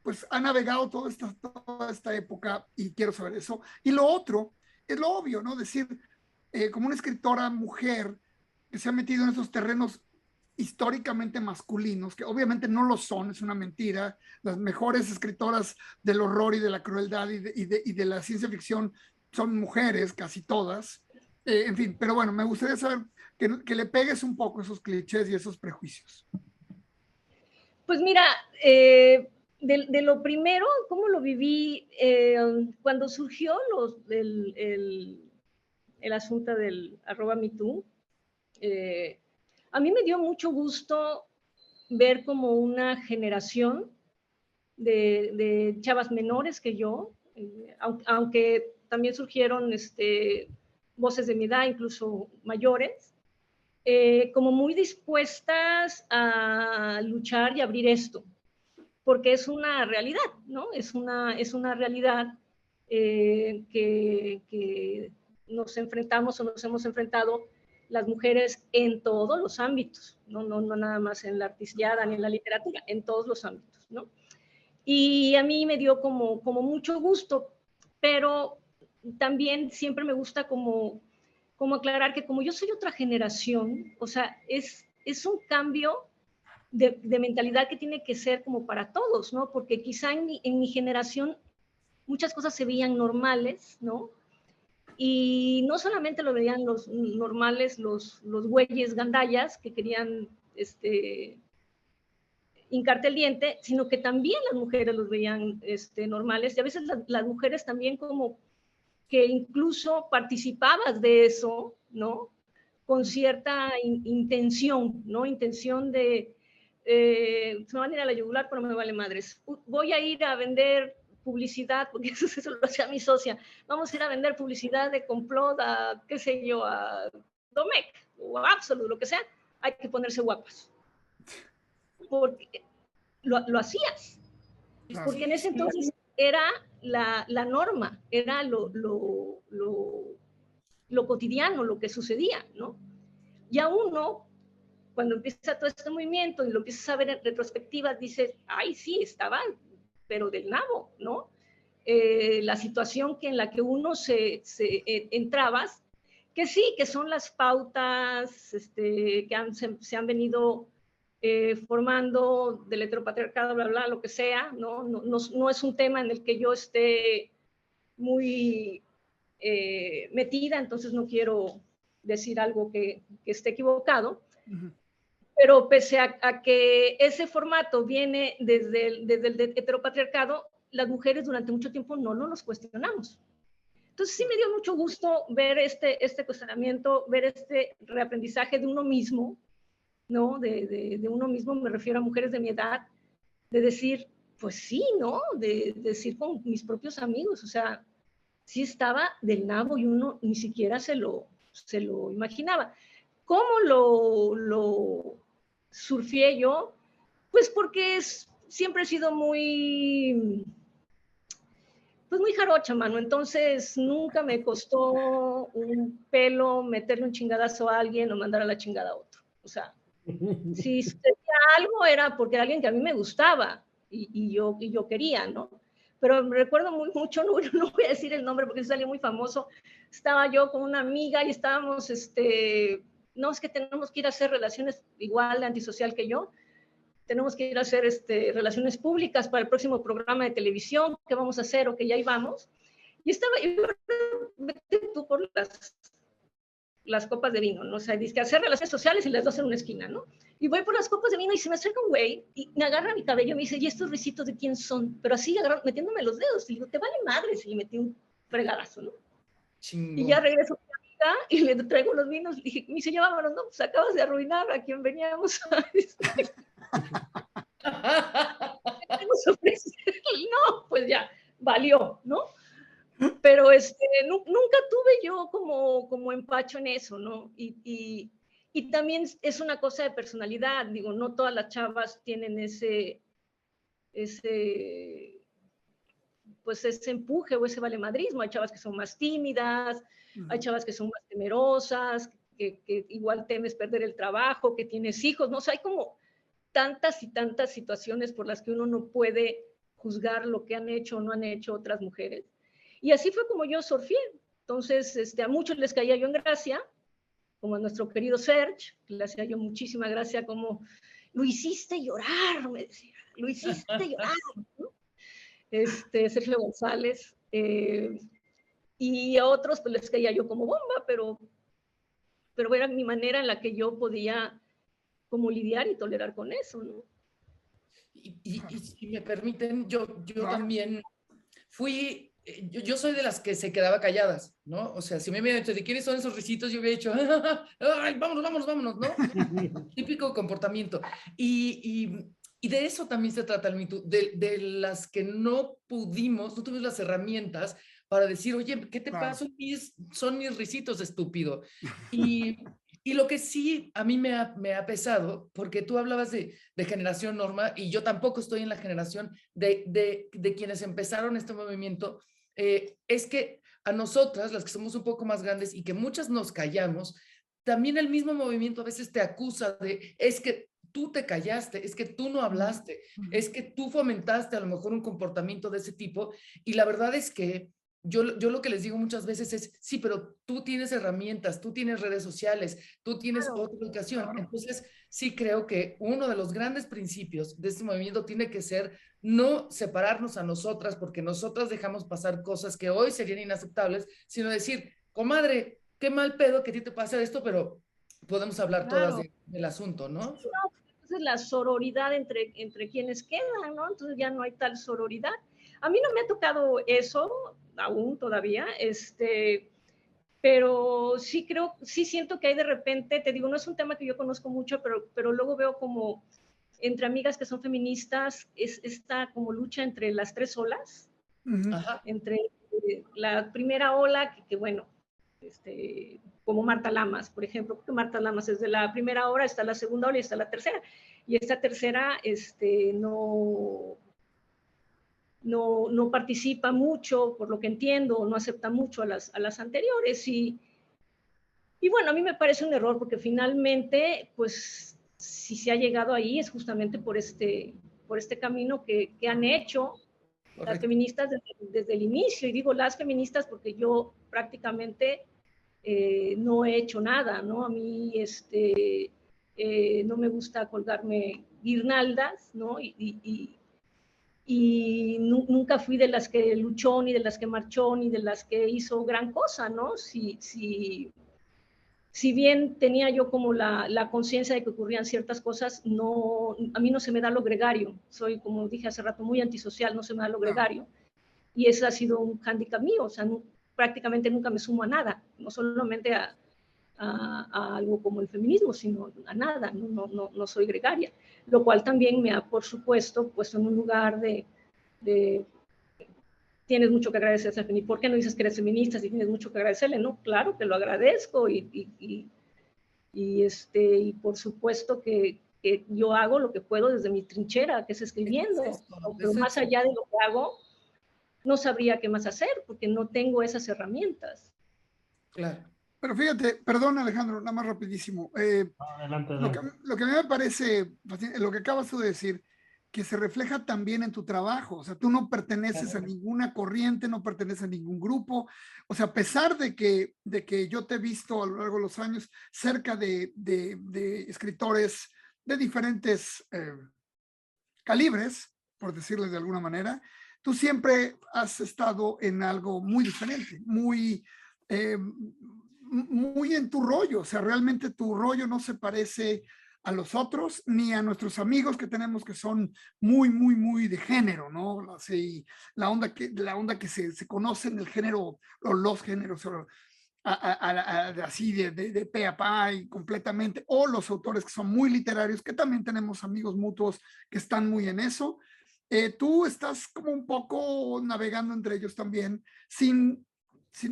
pues ha navegado toda esta época y quiero saber eso. Y lo otro es lo obvio, ¿no? Decir, como una escritora mujer que se ha metido en esos terrenos históricamente masculinos, que obviamente no lo son, es una mentira. Las mejores escritoras del horror y de la crueldad y de la ciencia ficción son mujeres, casi todas. En fin, pero bueno, me gustaría saber que le pegues un poco esos clichés y esos prejuicios. Pues mira, de lo primero, ¿cómo lo viví? Cuando surgió el asunto del @MeToo, a mí me dio mucho gusto ver como una generación de chavas menores que yo, aunque también surgieron voces de mi edad, incluso mayores, como muy dispuestas a luchar y abrir esto, porque es una realidad, ¿no? Es una realidad que nos enfrentamos o nos hemos enfrentado las mujeres en todos los ámbitos, no nada más en la artisteada ni en la literatura, en todos los ámbitos, ¿no? Y a mí me dio como mucho gusto, pero también siempre me gusta como aclarar que como yo soy otra generación, o sea, es un cambio de mentalidad que tiene que ser como para todos, ¿no? Porque quizá en mi generación muchas cosas se veían normales, ¿no? Y no solamente lo veían los normales, los güeyes gandallas que querían hincarte el diente, sino que también las mujeres los veían normales. Y a veces las mujeres también como que incluso participabas de eso, ¿no? Con cierta intención, ¿no? Intención de, se me van a ir a la yugular, pero me vale madres. Voy a ir a vender publicidad, porque eso lo hacía mi socia. Vamos a ir a vender publicidad de complot a, qué sé yo, a Domecq o a Absolut, lo que sea. Hay que ponerse guapas. Porque lo hacías. Porque en ese entonces era la norma, era lo cotidiano, lo que sucedía, ¿no? Ya uno, cuando empieza todo este movimiento y lo empiezas a ver en retrospectiva, dices, ay, sí, estaba, pero del nabo, ¿no? La situación en la que uno entrabas, que sí, que son las pautas que se han venido formando del heteropatriarcado, bla, bla, lo que sea, ¿no? No es un tema en el que yo esté muy metida, entonces no quiero decir algo que esté equivocado, pero pese a que ese formato viene desde el heteropatriarcado, las mujeres durante mucho tiempo no nos cuestionamos. Entonces sí me dio mucho gusto ver este cuestionamiento, ver este reaprendizaje de uno mismo, ¿no? De uno mismo, me refiero a mujeres de mi edad, de decir, pues sí, ¿no? De decir con mis propios amigos, o sea, sí estaba del nabo y uno ni siquiera se lo imaginaba. ¿Cómo lo surfié yo? Pues porque siempre he sido muy, pues muy jarocha, mano. Entonces nunca me costó un pelo meterle un chingadazo a alguien o mandar a la chingada a otro. O sea, si sucedía algo era porque era alguien que a mí me gustaba y yo quería, ¿no? Pero me recuerdo mucho, no voy a decir el nombre porque salió muy famoso. Estaba yo con una amiga y estábamos, no, es que tenemos que ir a hacer relaciones igual de antisocial que yo. Tenemos que ir a hacer relaciones públicas para el próximo programa de televisión que vamos a hacer o que ya íbamos. Y estaba yo, vete tú por las copas de vino, ¿no? O sea, dice que hacer relaciones sociales y las dos en una esquina, ¿no? Y voy por las copas de vino y se me acerca un güey y me agarra mi cabello y me dice, ¿y estos risitos de quién son? Pero así, metiéndome los dedos. Y digo, te vale madre si le metí un fregadazo, ¿no? Chingón. Y ya regreso a mi amiga y le traigo los vinos. Y dije, me dice, ya vámonos, no, pues acabas de arruinar a quien veníamos a no, pues ya, valió, ¿no? Pero nunca tuve yo como empacho en eso, ¿no? Y también es una cosa de personalidad, digo, no todas las chavas tienen pues ese empuje o ese valemadrismo. Hay chavas que son más tímidas, hay chavas que son más temerosas, que igual temes perder el trabajo, que tienes hijos, ¿no? O sea, hay como tantas y tantas situaciones por las que uno no puede juzgar lo que han hecho o no han hecho otras mujeres. Y así fue como yo surfé. Entonces, a muchos les caía yo en gracia, como a nuestro querido Serge, que le hacía yo muchísima gracia, como, lo hiciste llorar, me decía, lo hiciste llorar, ¿no? Sergio González, y a otros pues les caía yo como bomba, pero era mi manera en la que yo podía como lidiar y tolerar con eso, ¿no? Y si me permiten, yo también fui, yo soy de las que se quedaba calladas, ¿no? O sea, si me hubieran dicho, ¿de quiénes son esos risitos? Yo hubiera dicho, ¡ay, vámonos, ¿no? Típico comportamiento. Y de eso también se trata el Me Too, de las que no tuvimos las herramientas para decir, oye, ¿qué te pasa? Son mis risitos, estúpido. Y lo que sí a mí me ha pesado, porque tú hablabas de generación Norma, y yo tampoco estoy en la generación de quienes empezaron este movimiento, es que a nosotras, las que somos un poco más grandes y que muchas nos callamos, también el mismo movimiento a veces te acusa de, es que tú te callaste, es que tú no hablaste, es que tú fomentaste a lo mejor un comportamiento de ese tipo, y la verdad es que yo lo que les digo muchas veces es, sí, pero tú tienes herramientas, tú tienes redes sociales, tú tienes otra educación. Claro. Entonces, sí creo que uno de los grandes principios de este movimiento tiene que ser no separarnos a nosotras porque nosotras dejamos pasar cosas que hoy serían inaceptables, sino decir, comadre, qué mal pedo que a ti te pase esto, pero podemos hablar todas del asunto, ¿no? Sí, no, entonces la sororidad entre quienes quedan, ¿no? Entonces ya no hay tal sororidad. A mí no me ha tocado eso aún todavía, pero sí siento que hay de repente, te digo, no es un tema que yo conozco mucho, pero luego veo como entre amigas que son feministas, es esta como lucha entre las tres olas, entre la primera ola, que bueno, como Marta Lamas, por ejemplo, porque Marta Lamas es de la primera ola, está la segunda ola y está la tercera, y esta tercera no participa mucho, por lo que entiendo, no acepta mucho a las anteriores, y bueno, a mí me parece un error, porque finalmente, pues, si se ha llegado ahí es justamente por este camino que han hecho las feministas desde el inicio, y digo las feministas porque yo prácticamente no he hecho nada, ¿no? A mí no me gusta colgarme guirnaldas, ¿no? Y nunca fui de las que luchó, ni de las que marchó, ni de las que hizo gran cosa, ¿no? Si bien tenía yo como la conciencia de que ocurrían ciertas cosas, a mí no se me da lo gregario. Soy, como dije hace rato, muy antisocial, no se me da lo gregario. Y ese ha sido un hándicap mío, o sea, prácticamente nunca me sumo a nada, no solamente a a algo como el feminismo, sino a nada, no soy gregaria, lo cual también me ha, por supuesto, puesto en un lugar de tienes mucho que agradecer, ¿por qué no dices que eres feminista si tienes mucho que agradecerle? No, claro que lo agradezco y por supuesto que yo hago lo que puedo desde mi trinchera, que es escribiendo, pero más allá de lo que hago, no sabría qué más hacer, porque no tengo esas herramientas. Claro. Pero fíjate, perdón Alejandro, nada más rapidísimo. Adelante, Lo adelante. que a mí me parece, lo que acabas tú de decir, que se refleja también en tu trabajo. O sea, tú no perteneces a ninguna corriente, no perteneces a ningún grupo. O sea, a pesar de que yo te he visto a lo largo de los años cerca de escritores de diferentes calibres, por decirles de alguna manera, tú siempre has estado en algo muy diferente, muy en tu rollo. O sea, realmente tu rollo no se parece a los otros ni a nuestros amigos que tenemos que son muy de género, ¿no? Así, la onda que se conoce en el género o los géneros así de pe a pa y completamente, o los autores que son muy literarios, que también tenemos amigos mutuos que están muy en eso. Tú estás como un poco navegando entre ellos también, sin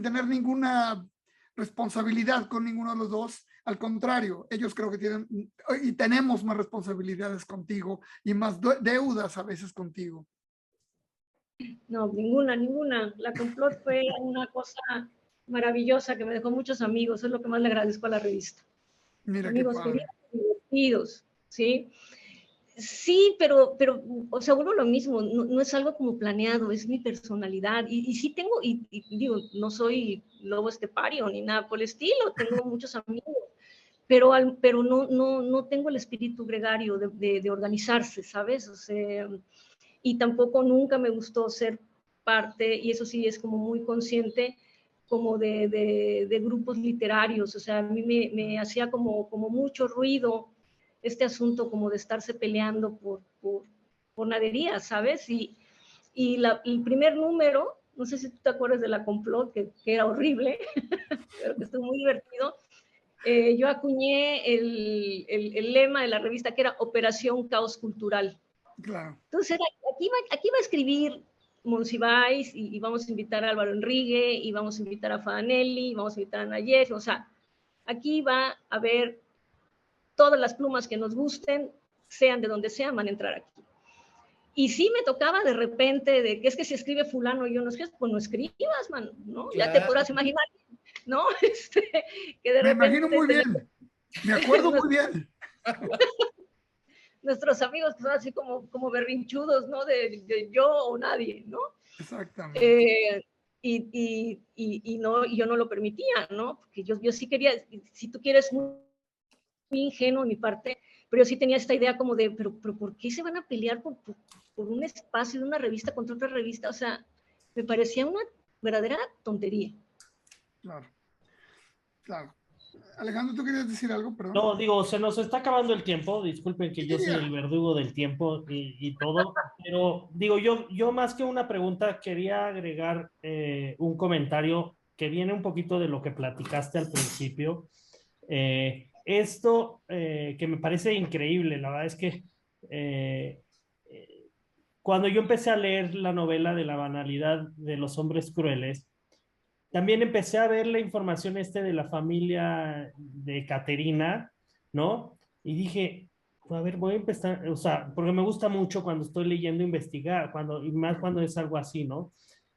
tener ninguna responsabilidad con ninguno de los dos. Al contrario, ellos creo que tienen y tenemos más responsabilidades contigo y más deudas a veces contigo. No, ninguna. La Complot fue una cosa maravillosa que me dejó muchos amigos, es lo que más le agradezco a la revista. Mira amigos qué queridos, divertidos, ¿sí? Sí, pero, o sea, vuelvo a lo mismo, no es algo como planeado, es mi personalidad. Y sí tengo, y digo, no soy lobo estepario ni nada por el estilo, tengo muchos amigos, pero no tengo el espíritu gregario de organizarse, ¿sabes? O sea, y tampoco nunca me gustó ser parte, y eso sí es como muy consciente, como de grupos literarios. O sea, a mí me hacía como mucho ruido este asunto como de estarse peleando por naderías, ¿sabes? Y el primer número, no sé si tú te acuerdas de La Complot, que era horrible, pero que estuvo muy divertido. Yo acuñé el lema de la revista, que era Operación Caos Cultural. Claro. Entonces, aquí va a escribir Monsiváis, y vamos a invitar a Álvaro Enrique, y vamos a invitar a Fadanelli, y vamos a invitar a Nayef. O sea, aquí va a haber todas las plumas que nos gusten, sean de donde sean, van a entrar aquí. Y sí me tocaba de repente de que es que si escribe fulano y yo no escribo, pues no escribas, man, ¿no? Claro. Ya te podrás imaginar, ¿no? Que de me repente imagino muy bien, me acuerdo muy bien. Nuestros amigos que son así como berrinchudos, ¿no? De yo o nadie, ¿no? Exactamente. Y no, y yo no lo permitía, ¿no? Porque yo sí quería, si tú quieres, muy ingenuo en mi parte, pero yo sí tenía esta idea como de, pero ¿por qué se van a pelear por un espacio de una revista contra otra revista? O sea, me parecía una verdadera tontería. Claro, claro. Alejandro, ¿tú querías decir algo? Perdón. No, digo, se nos está acabando el tiempo. Disculpen que yo soy el verdugo del tiempo y todo, pero digo, yo más que una pregunta quería agregar un comentario que viene un poquito de lo que platicaste al principio. Esto que me parece increíble, la verdad es que cuando yo empecé a leer la novela de la banalidad de los hombres crueles, también empecé a ver la información de la familia de Caterina, ¿no? Y dije, a ver, voy a empezar, o sea, porque me gusta mucho cuando estoy leyendo, investigar, y más cuando es algo así, ¿no?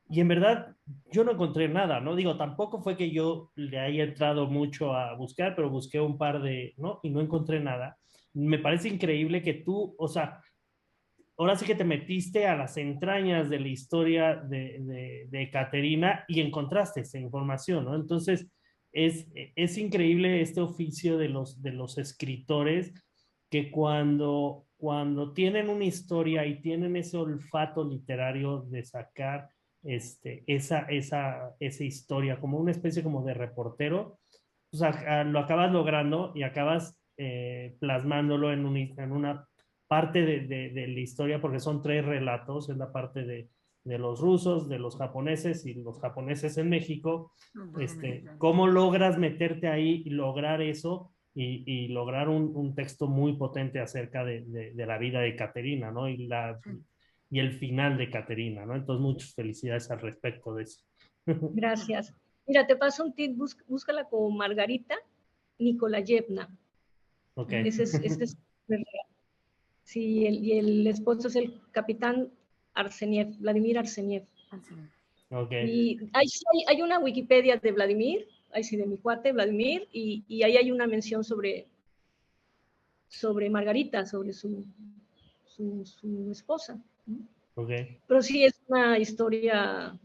Y en verdad, yo no encontré nada, ¿no? Digo, tampoco fue que yo le haya entrado mucho a buscar, pero busqué un par ¿no? Y no encontré nada. Me parece increíble que tú, o sea, ahora sí que te metiste a las entrañas de la historia de Caterina y encontraste esa información, ¿no? Entonces, es increíble este oficio de los escritores que cuando tienen una historia y tienen ese olfato literario de sacar esa historia como una especie como de reportero, pues lo acabas logrando y acabas plasmándolo en una parte de la historia, porque son 3 relatos, es la parte de los rusos, de los japoneses y los japoneses en México. ¿Cómo logras meterte ahí y lograr eso y lograr un texto muy potente acerca de la vida de Caterina, ¿no? Y el final de Caterina, ¿no? Entonces, muchas felicidades al respecto de eso. Gracias. Mira, te paso un tip, búscala como Margarita Nikolayevna. Ok. Ese es sí, y el esposo es el capitán Arseniev, Vladimir Arseniev. Okay. Y hay una Wikipedia de Vladimir, ahí sí, de mi cuate Vladimir, y ahí hay una mención sobre Margarita, sobre su esposa. Okay. Pero sí es una historia,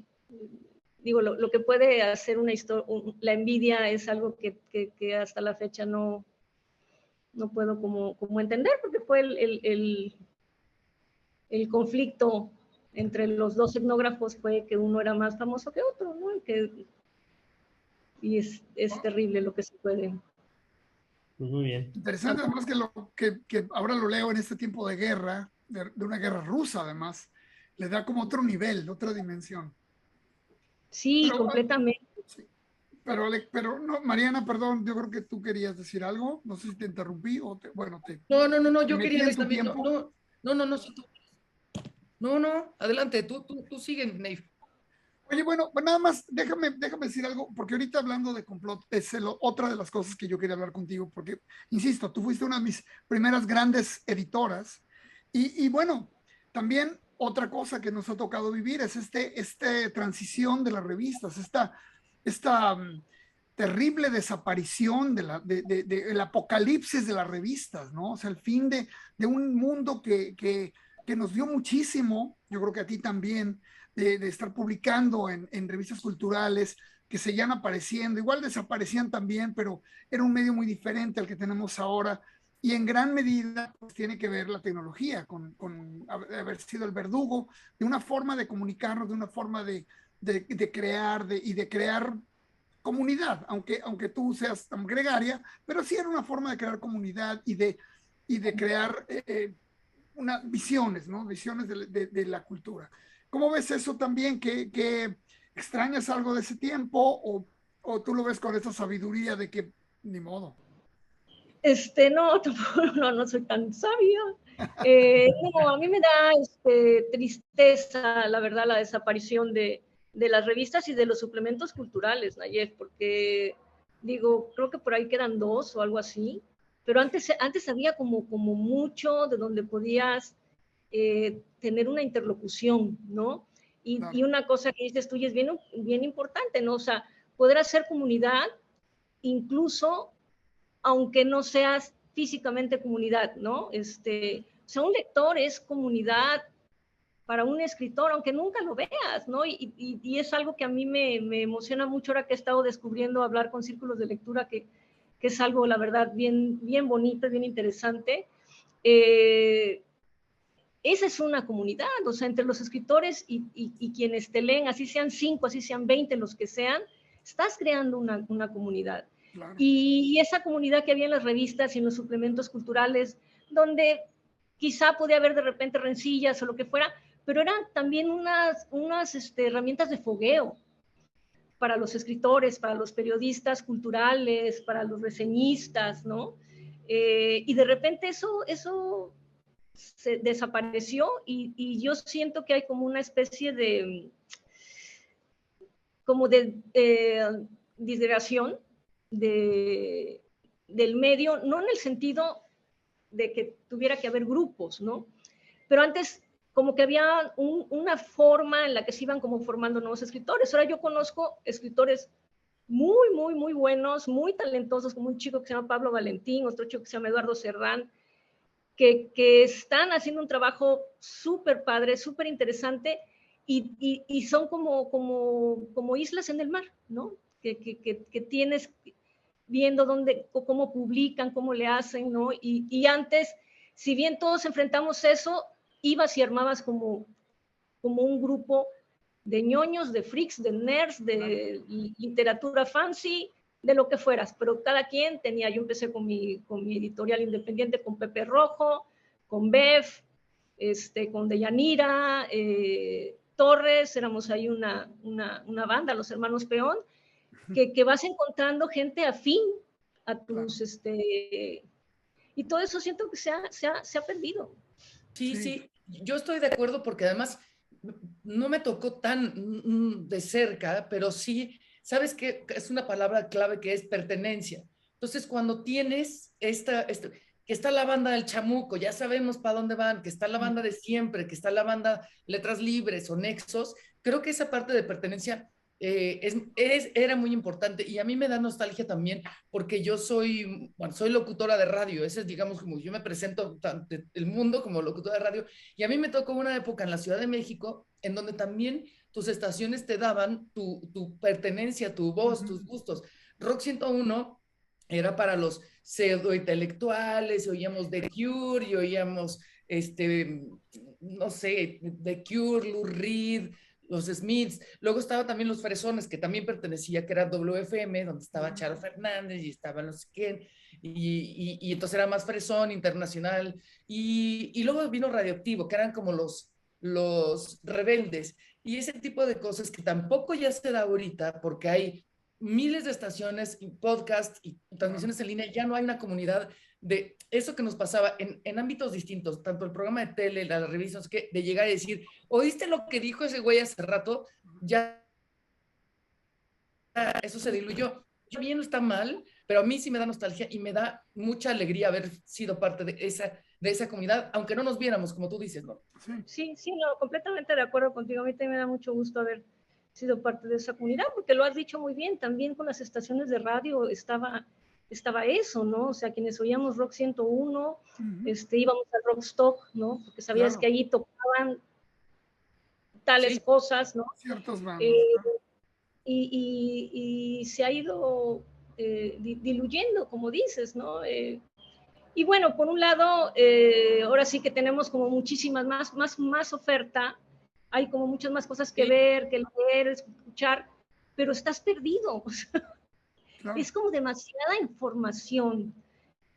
digo, lo que puede hacer una historia, la envidia es algo que hasta la fecha no puedo como entender, porque fue el conflicto entre los dos etnógrafos fue que uno era más famoso que otro, ¿no? Y es terrible lo que se puede. Pues muy bien. Interesante, además que ahora lo leo en este tiempo de guerra, de una guerra rusa además, le da como otro nivel, otra dimensión. Sí, pero, completamente. Sí. Pero no, Mariana, perdón, yo creo que tú querías decir algo, no sé si te interrumpí o No, yo quería también, no, adelante, tú sigue, Neif. Oye, bueno, pues nada más, déjame decir algo, porque ahorita hablando de complot, es otra de las cosas que yo quería hablar contigo, porque, insisto, tú fuiste una de mis primeras grandes editoras, y bueno, también otra cosa que nos ha tocado vivir es esta transición de las revistas, esta terrible desaparición del apocalipsis de las revistas, ¿no? O sea, el fin de un mundo que nos dio muchísimo, yo creo que a ti también, de estar publicando en revistas culturales que seguían apareciendo, igual desaparecían también, pero era un medio muy diferente al que tenemos ahora, y en gran medida pues, tiene que ver la tecnología con haber sido el verdugo de una forma de comunicarnos, de una forma de crear y de crear comunidad, aunque tú seas tan gregaria, pero sí era una forma de crear comunidad y de crear visiones, ¿no? Visiones de la cultura. ¿Cómo ves eso también? ¿Que extrañas algo de ese tiempo o tú lo ves con esa sabiduría de que ni modo? No, no soy tan sabia. No, a mí me da tristeza, la verdad, la desaparición de las revistas y de los suplementos culturales, Nayef, porque digo, creo que por ahí quedan 2 o algo así, pero antes había como mucho de donde podías tener una interlocución, ¿no? Y una cosa que dices tú y es bien importante, ¿no? O sea, poder hacer comunidad incluso aunque no seas físicamente comunidad, ¿no? O sea, un lector es comunidad para un escritor, aunque nunca lo veas, ¿no? Y es algo que a mí me emociona mucho ahora que he estado descubriendo hablar con círculos de lectura, que es algo, la verdad, bien bonito, bien interesante. Esa es una comunidad, o sea, entre los escritores y quienes te leen, así sean 5, así sean 20, los que sean, estás creando una comunidad. Claro. Y esa comunidad que había en las revistas y en los suplementos culturales, donde quizá podía haber de repente rencillas o lo que fuera, pero eran también unas herramientas de fogueo para los escritores, para los periodistas culturales, para los reseñistas, ¿no? Y de repente eso se desapareció y yo siento que hay como una especie de disgregación del medio, no en el sentido de que tuviera que haber grupos, ¿no? Pero antes como que había una forma en la que se iban como formando nuevos escritores. Ahora yo conozco escritores muy buenos, muy talentosos, como un chico que se llama Pablo Valentín, otro chico que se llama Eduardo Serrán, que están haciendo un trabajo súper padre, súper interesante, y son como islas en el mar, ¿no? Que tienes viendo cómo publican, cómo le hacen, ¿no? Y antes, si bien todos enfrentamos eso, ibas y armabas como un grupo de ñoños, de freaks, de nerds, de literatura fancy, de lo que fueras, pero cada quien tenía, yo empecé con mi editorial independiente, con Pepe Rojo, con Bev, con Deyanira, Torres, éramos ahí una banda, los hermanos Peón, que vas encontrando gente afín a tus, y todo eso siento que se ha perdido. Sí, yo estoy de acuerdo porque además no me tocó tan de cerca, pero sí, ¿sabes qué? Es una palabra clave que es pertenencia. Entonces, cuando tienes que está la banda del Chamuco, ya sabemos para dónde van, que está la banda de siempre, que está la banda Letras Libres o Nexos, creo que esa parte de pertenencia era muy importante y a mí me da nostalgia también porque yo soy locutora de radio, ese es, digamos, como yo me presento ante el mundo como locutora de radio, y a mí me tocó una época en la Ciudad de México en donde también tus estaciones te daban tu pertenencia, tu voz, tus gustos. Rock 101 era para los pseudo-intelectuales, oíamos The Cure y oíamos, no sé, The Cure, Lou Reed, los Smiths. Luego estaba también los Fresones, que también pertenecía, que era WFM, donde estaba Charo Fernández y estaban los quién, y entonces era más fresón, internacional. Y luego vino Radioactivo, que eran como los rebeldes. Y ese tipo de cosas que tampoco ya se da ahorita, porque hay miles de estaciones y podcasts y transmisiones en línea, ya no hay una comunidad de eso que nos pasaba en ámbitos distintos, tanto el programa de tele, las revistas, que de llegar y decir, ¿oíste lo que dijo ese güey hace rato? Ya eso se diluyó. Bien, no está mal, pero a mí sí me da nostalgia y me da mucha alegría haber sido parte de esa comunidad, aunque no nos viéramos, como tú dices, ¿no? Sí, no, completamente de acuerdo contigo. A mí también me da mucho gusto haber sido parte de esa comunidad, porque lo has dicho muy bien, también con las estaciones de radio estaba eso, ¿no? O sea, quienes oíamos Rock 101, íbamos al Rockstock, ¿no? Porque sabías que allí tocaban tales cosas, ¿no? Ciertos bandos. Y se ha ido diluyendo, como dices, ¿no? Y bueno, por un lado, ahora sí que tenemos como muchísimas más oferta, hay como muchas más cosas que ver, que leer, escuchar, pero estás perdido. O sea, es como demasiada información.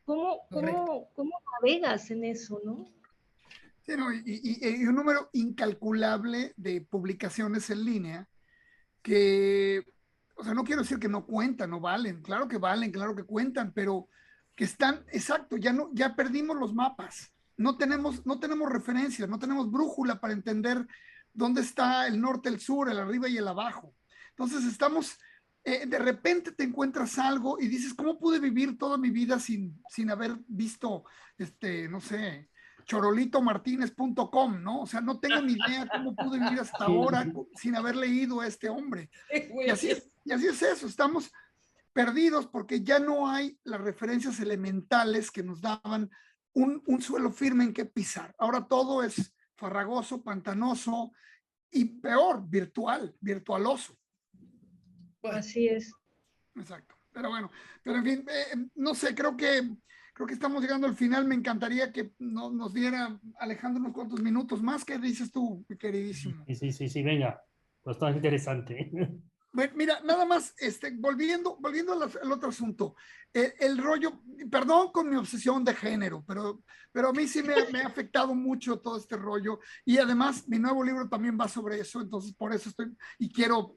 ¿Cómo navegas en eso, no? Sí, no, y un número incalculable de publicaciones en línea que, o sea, no quiero decir que no cuentan, no valen, valen, claro que cuentan, pero que están, exacto, ya perdimos los mapas, no tenemos referencias, no tenemos brújula para entender dónde está el norte, el sur, el arriba y el abajo. Entonces de repente te encuentras algo y dices, ¿cómo pude vivir toda mi vida sin haber visto, no sé, chorolitomartinez.com, ¿no? O sea, no tengo ni idea cómo pude vivir hasta ahora sin haber leído a este hombre. Y así es eso, estamos perdidos porque ya no hay las referencias elementales que nos daban un suelo firme en que pisar. Ahora todo es farragoso, pantanoso y peor, virtualoso. Así es. Exacto. Pero bueno, en fin, no sé, creo que estamos llegando al final. Me encantaría que nos diera Alejandro unos cuantos minutos más. ¿Qué dices tú, mi queridísimo? Sí, venga. Pues está interesante. Bueno, mira, nada más, volviendo al otro asunto, el rollo, perdón con mi obsesión de género, pero a mí sí me ha afectado mucho todo este rollo, y además mi nuevo libro también va sobre eso, entonces por eso quiero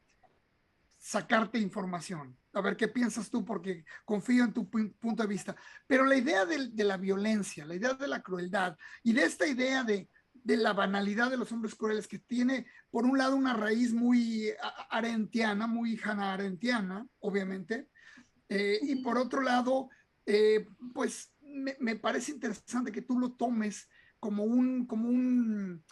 sacarte información, a ver qué piensas tú, porque confío en tu punto de vista. Pero la idea de la violencia, la idea de la crueldad y de esta idea de la banalidad de los hombres crueles, que tiene por un lado una raíz muy arendtiana, muy Hannah Arendtiana, obviamente, y por otro lado, pues me parece interesante que tú lo tomes como un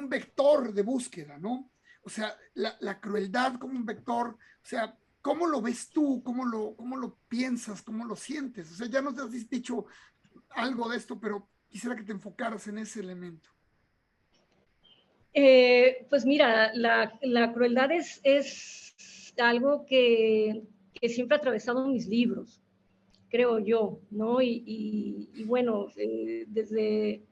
vector de búsqueda, ¿no? O sea, la crueldad como un vector, o sea, ¿cómo lo ves tú? ¿Cómo lo piensas? ¿Cómo lo sientes? O sea, ya nos has dicho algo de esto, pero quisiera que te enfocaras en ese elemento. Pues mira, la crueldad es algo que siempre ha atravesado mis libros, creo yo, ¿no? Y bueno, desde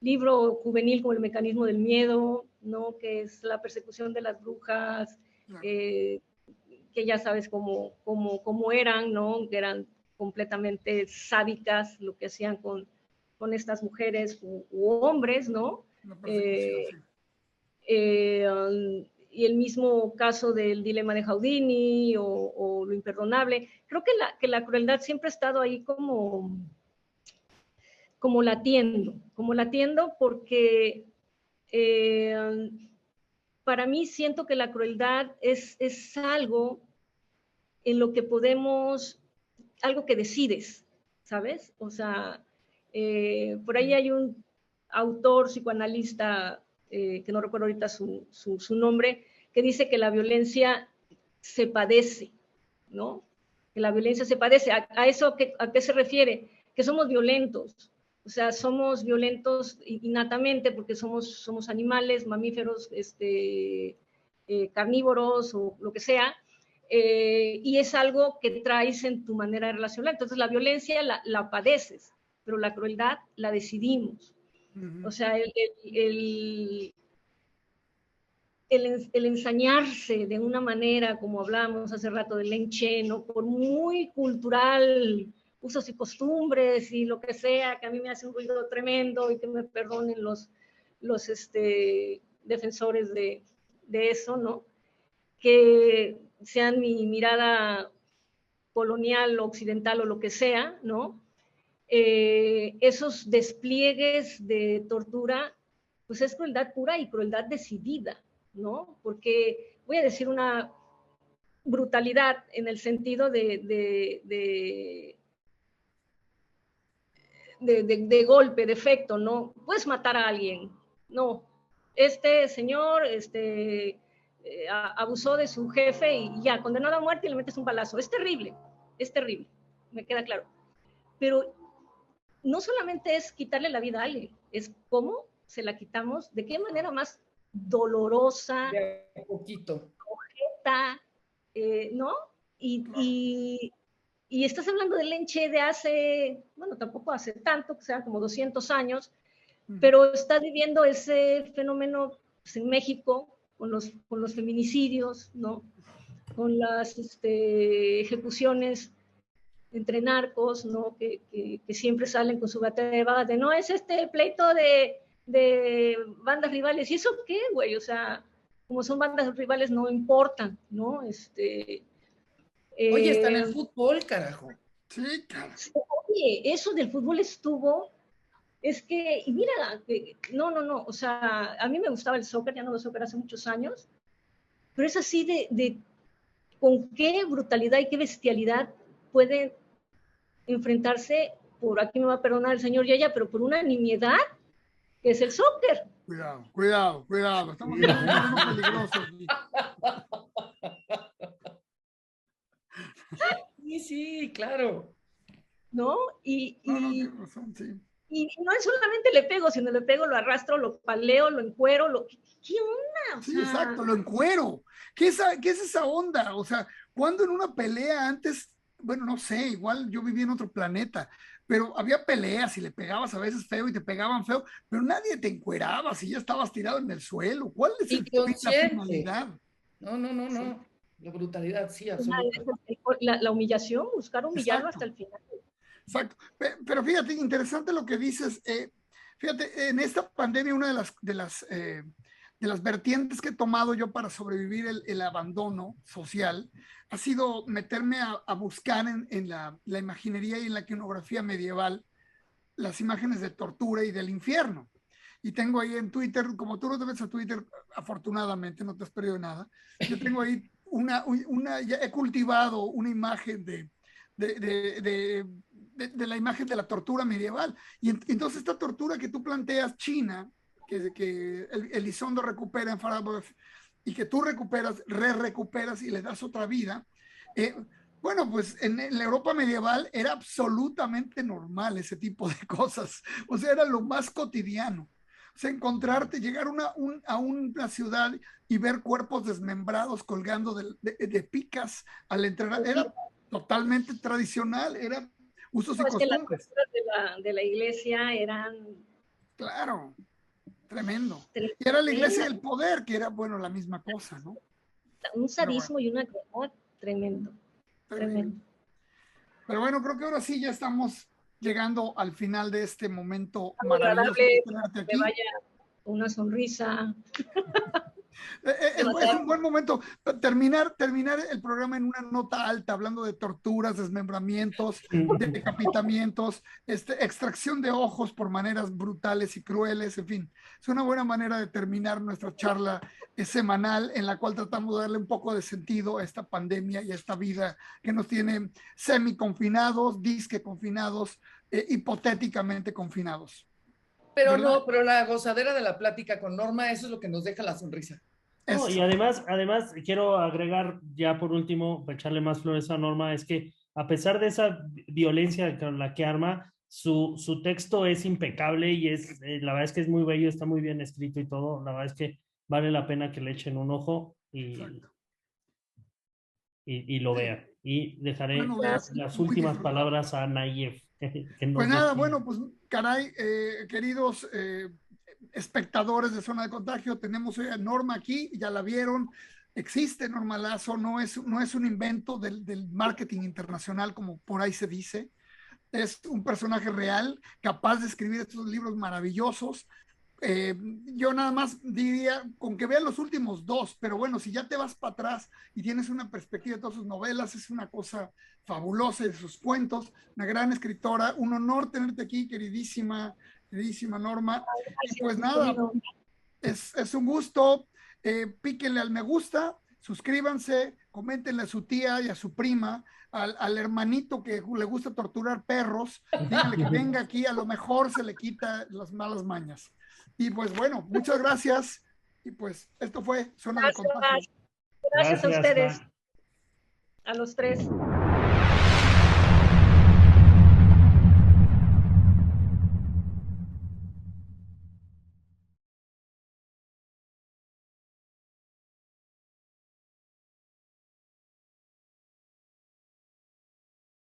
libro juvenil como El mecanismo del miedo, ¿no? Que es la persecución de las brujas, que ya sabes cómo eran, ¿no? Que eran completamente sádicas lo que hacían con estas mujeres u hombres, ¿no? La persecución, sí. y el mismo caso del dilema de Houdini o lo imperdonable. Creo que la crueldad siempre ha estado ahí como latiendo porque para mí siento que la crueldad es algo en lo que podemos, algo que decides, ¿sabes? O sea, por ahí hay un autor psicoanalista, que no recuerdo ahorita su nombre, que dice que la violencia se padece, ¿no? Que la violencia se padece. ¿A eso a qué se refiere? Que somos violentos. O sea, somos violentos innatamente porque somos animales, mamíferos, carnívoros o lo que sea, y es algo que traes en tu manera de relacionar. Entonces, la violencia la padeces, pero la crueldad la decidimos. O sea, el ensañarse de una manera, como hablamos hace rato del Lenche, ¿no? Por muy cultural, usos y costumbres y lo que sea, que a mí me hace un ruido tremendo y que me perdonen los defensores de eso, ¿no? Que sean mi mirada colonial, occidental o lo que sea, ¿no? Esos despliegues de tortura, pues es crueldad pura y crueldad decidida, ¿no? Porque voy a decir una brutalidad en el sentido de golpe, de efecto, ¿no? Puedes matar a alguien, no. Este señor, abusó de su jefe y ya, condenado a muerte y le metes un balazo. Es terrible, me queda claro. Pero no solamente es quitarle la vida a alguien, es cómo se la quitamos, de qué manera más dolorosa, de poquito, objeta, ¿no? Y estás hablando del Lenche de hace, bueno, tampoco hace tanto, que sean como 200 años, pero estás viviendo ese fenómeno pues, en México con los feminicidios, ¿no? Con las ejecuciones entre narcos, ¿no? Que siempre salen con su batalla de no, es este pleito de bandas rivales. ¿Y eso qué, güey? O sea, como son bandas rivales no importan, ¿no? oye, está en el fútbol, carajo. Sí, claro. Oye, eso del fútbol estuvo, es que, y mira, no, o sea, a mí me gustaba el soccer, ya no veo soccer hace muchos años, pero es así de con qué brutalidad y qué bestialidad pueden enfrentarse por, aquí me va a perdonar el señor Yaya, pero por una nimiedad que es el soccer. Cuidado, estamos en un terreno peligroso aquí. Sí, claro. ¿No? No, tienes razón, sí. Y no es solamente le pego, sino le pego, lo arrastro, lo paleo, lo encuero, ¿qué onda? O Sí, sea, exacto, lo encuero. ¿Qué es esa onda? O sea, cuando en una pelea antes, bueno, no sé, igual yo vivía en otro planeta, pero había peleas y le pegabas a veces feo y te pegaban feo, pero nadie te encueraba si ya estabas tirado en el suelo. ¿Cuál es la Inconsciente. finalidad? No. Sí. La brutalidad, sí, absoluta. la humillación, buscar humillarlo Exacto. hasta el final. Exacto. Pero fíjate, interesante lo que dices. Fíjate, en esta pandemia, una de las vertientes que he tomado yo para sobrevivir el abandono social ha sido meterme a buscar en la imaginería y en la iconografía medieval las imágenes de tortura y del infierno. Y tengo ahí en Twitter, como tú no te ves a Twitter, afortunadamente no te has perdido nada, yo tengo ahí ya he cultivado una imagen de la imagen de la tortura medieval. Y entonces esta tortura que tú planteas, China, que Elizondo recupera en Farabaugh y que tú recuperas, recuperas y le das otra vida, bueno, pues en la Europa medieval era absolutamente normal ese tipo de cosas. O sea, era lo más cotidiano. O sea, encontrarte, llegar a una ciudad y ver cuerpos desmembrados colgando de picas al entrar, era totalmente tradicional, era usos y No, es que las costumbres. posturas de la iglesia eran Claro, tremendo. Y era la iglesia tremendas, del poder, que era, bueno, la misma cosa, ¿no? un Pero bueno, sadismo y una crueldad tremendo. terrible. Pero bueno, creo que ahora sí ya estamos llegando al final de este momento Muy maravilloso agradable de tenerte que aquí. vaya una sonrisa. Es un buen momento terminar el programa en una nota alta, hablando de torturas, desmembramientos, de decapitamientos, extracción de ojos por maneras brutales y crueles, en fin. Es una buena manera de terminar nuestra charla semanal, en la cual tratamos de darle un poco de sentido a esta pandemia y a esta vida que nos tiene semi-confinados, disque confinados, hipotéticamente confinados. Pero ¿verdad? no, pero la gozadera de la plática con Norma, eso es lo que nos deja la sonrisa. No, y además quiero agregar ya por último, para echarle más flores a Norma, es que a pesar de esa violencia con la que arma, su texto es impecable y la verdad es que es muy bello, está muy bien escrito y todo. La verdad es que vale la pena que le echen un ojo y lo vean. Y dejaré las últimas palabras a Nayef. Pues nada, bueno, pues caray, queridos espectadores de Zona de Contagio, tenemos a Norma aquí, ya la vieron, existe Norma Lazo, no es un invento del marketing internacional como por ahí se dice, es un personaje real, capaz de escribir estos libros maravillosos. Yo nada más diría, con que vean los últimos dos, pero bueno, si ya te vas para atrás y tienes una perspectiva de todas sus novelas, es una cosa fabulosa, de sus cuentos, una gran escritora, un honor tenerte aquí, queridísima Norma. Y pues nada, es un gusto, píquenle al me gusta, suscríbanse, coméntenle a su tía y a su prima, al hermanito que le gusta torturar perros, díganle que venga aquí, a lo mejor se le quita las malas mañas. Y pues bueno, muchas gracias. Y pues esto fue Zona de Contagio. Gracias a ustedes, a los tres.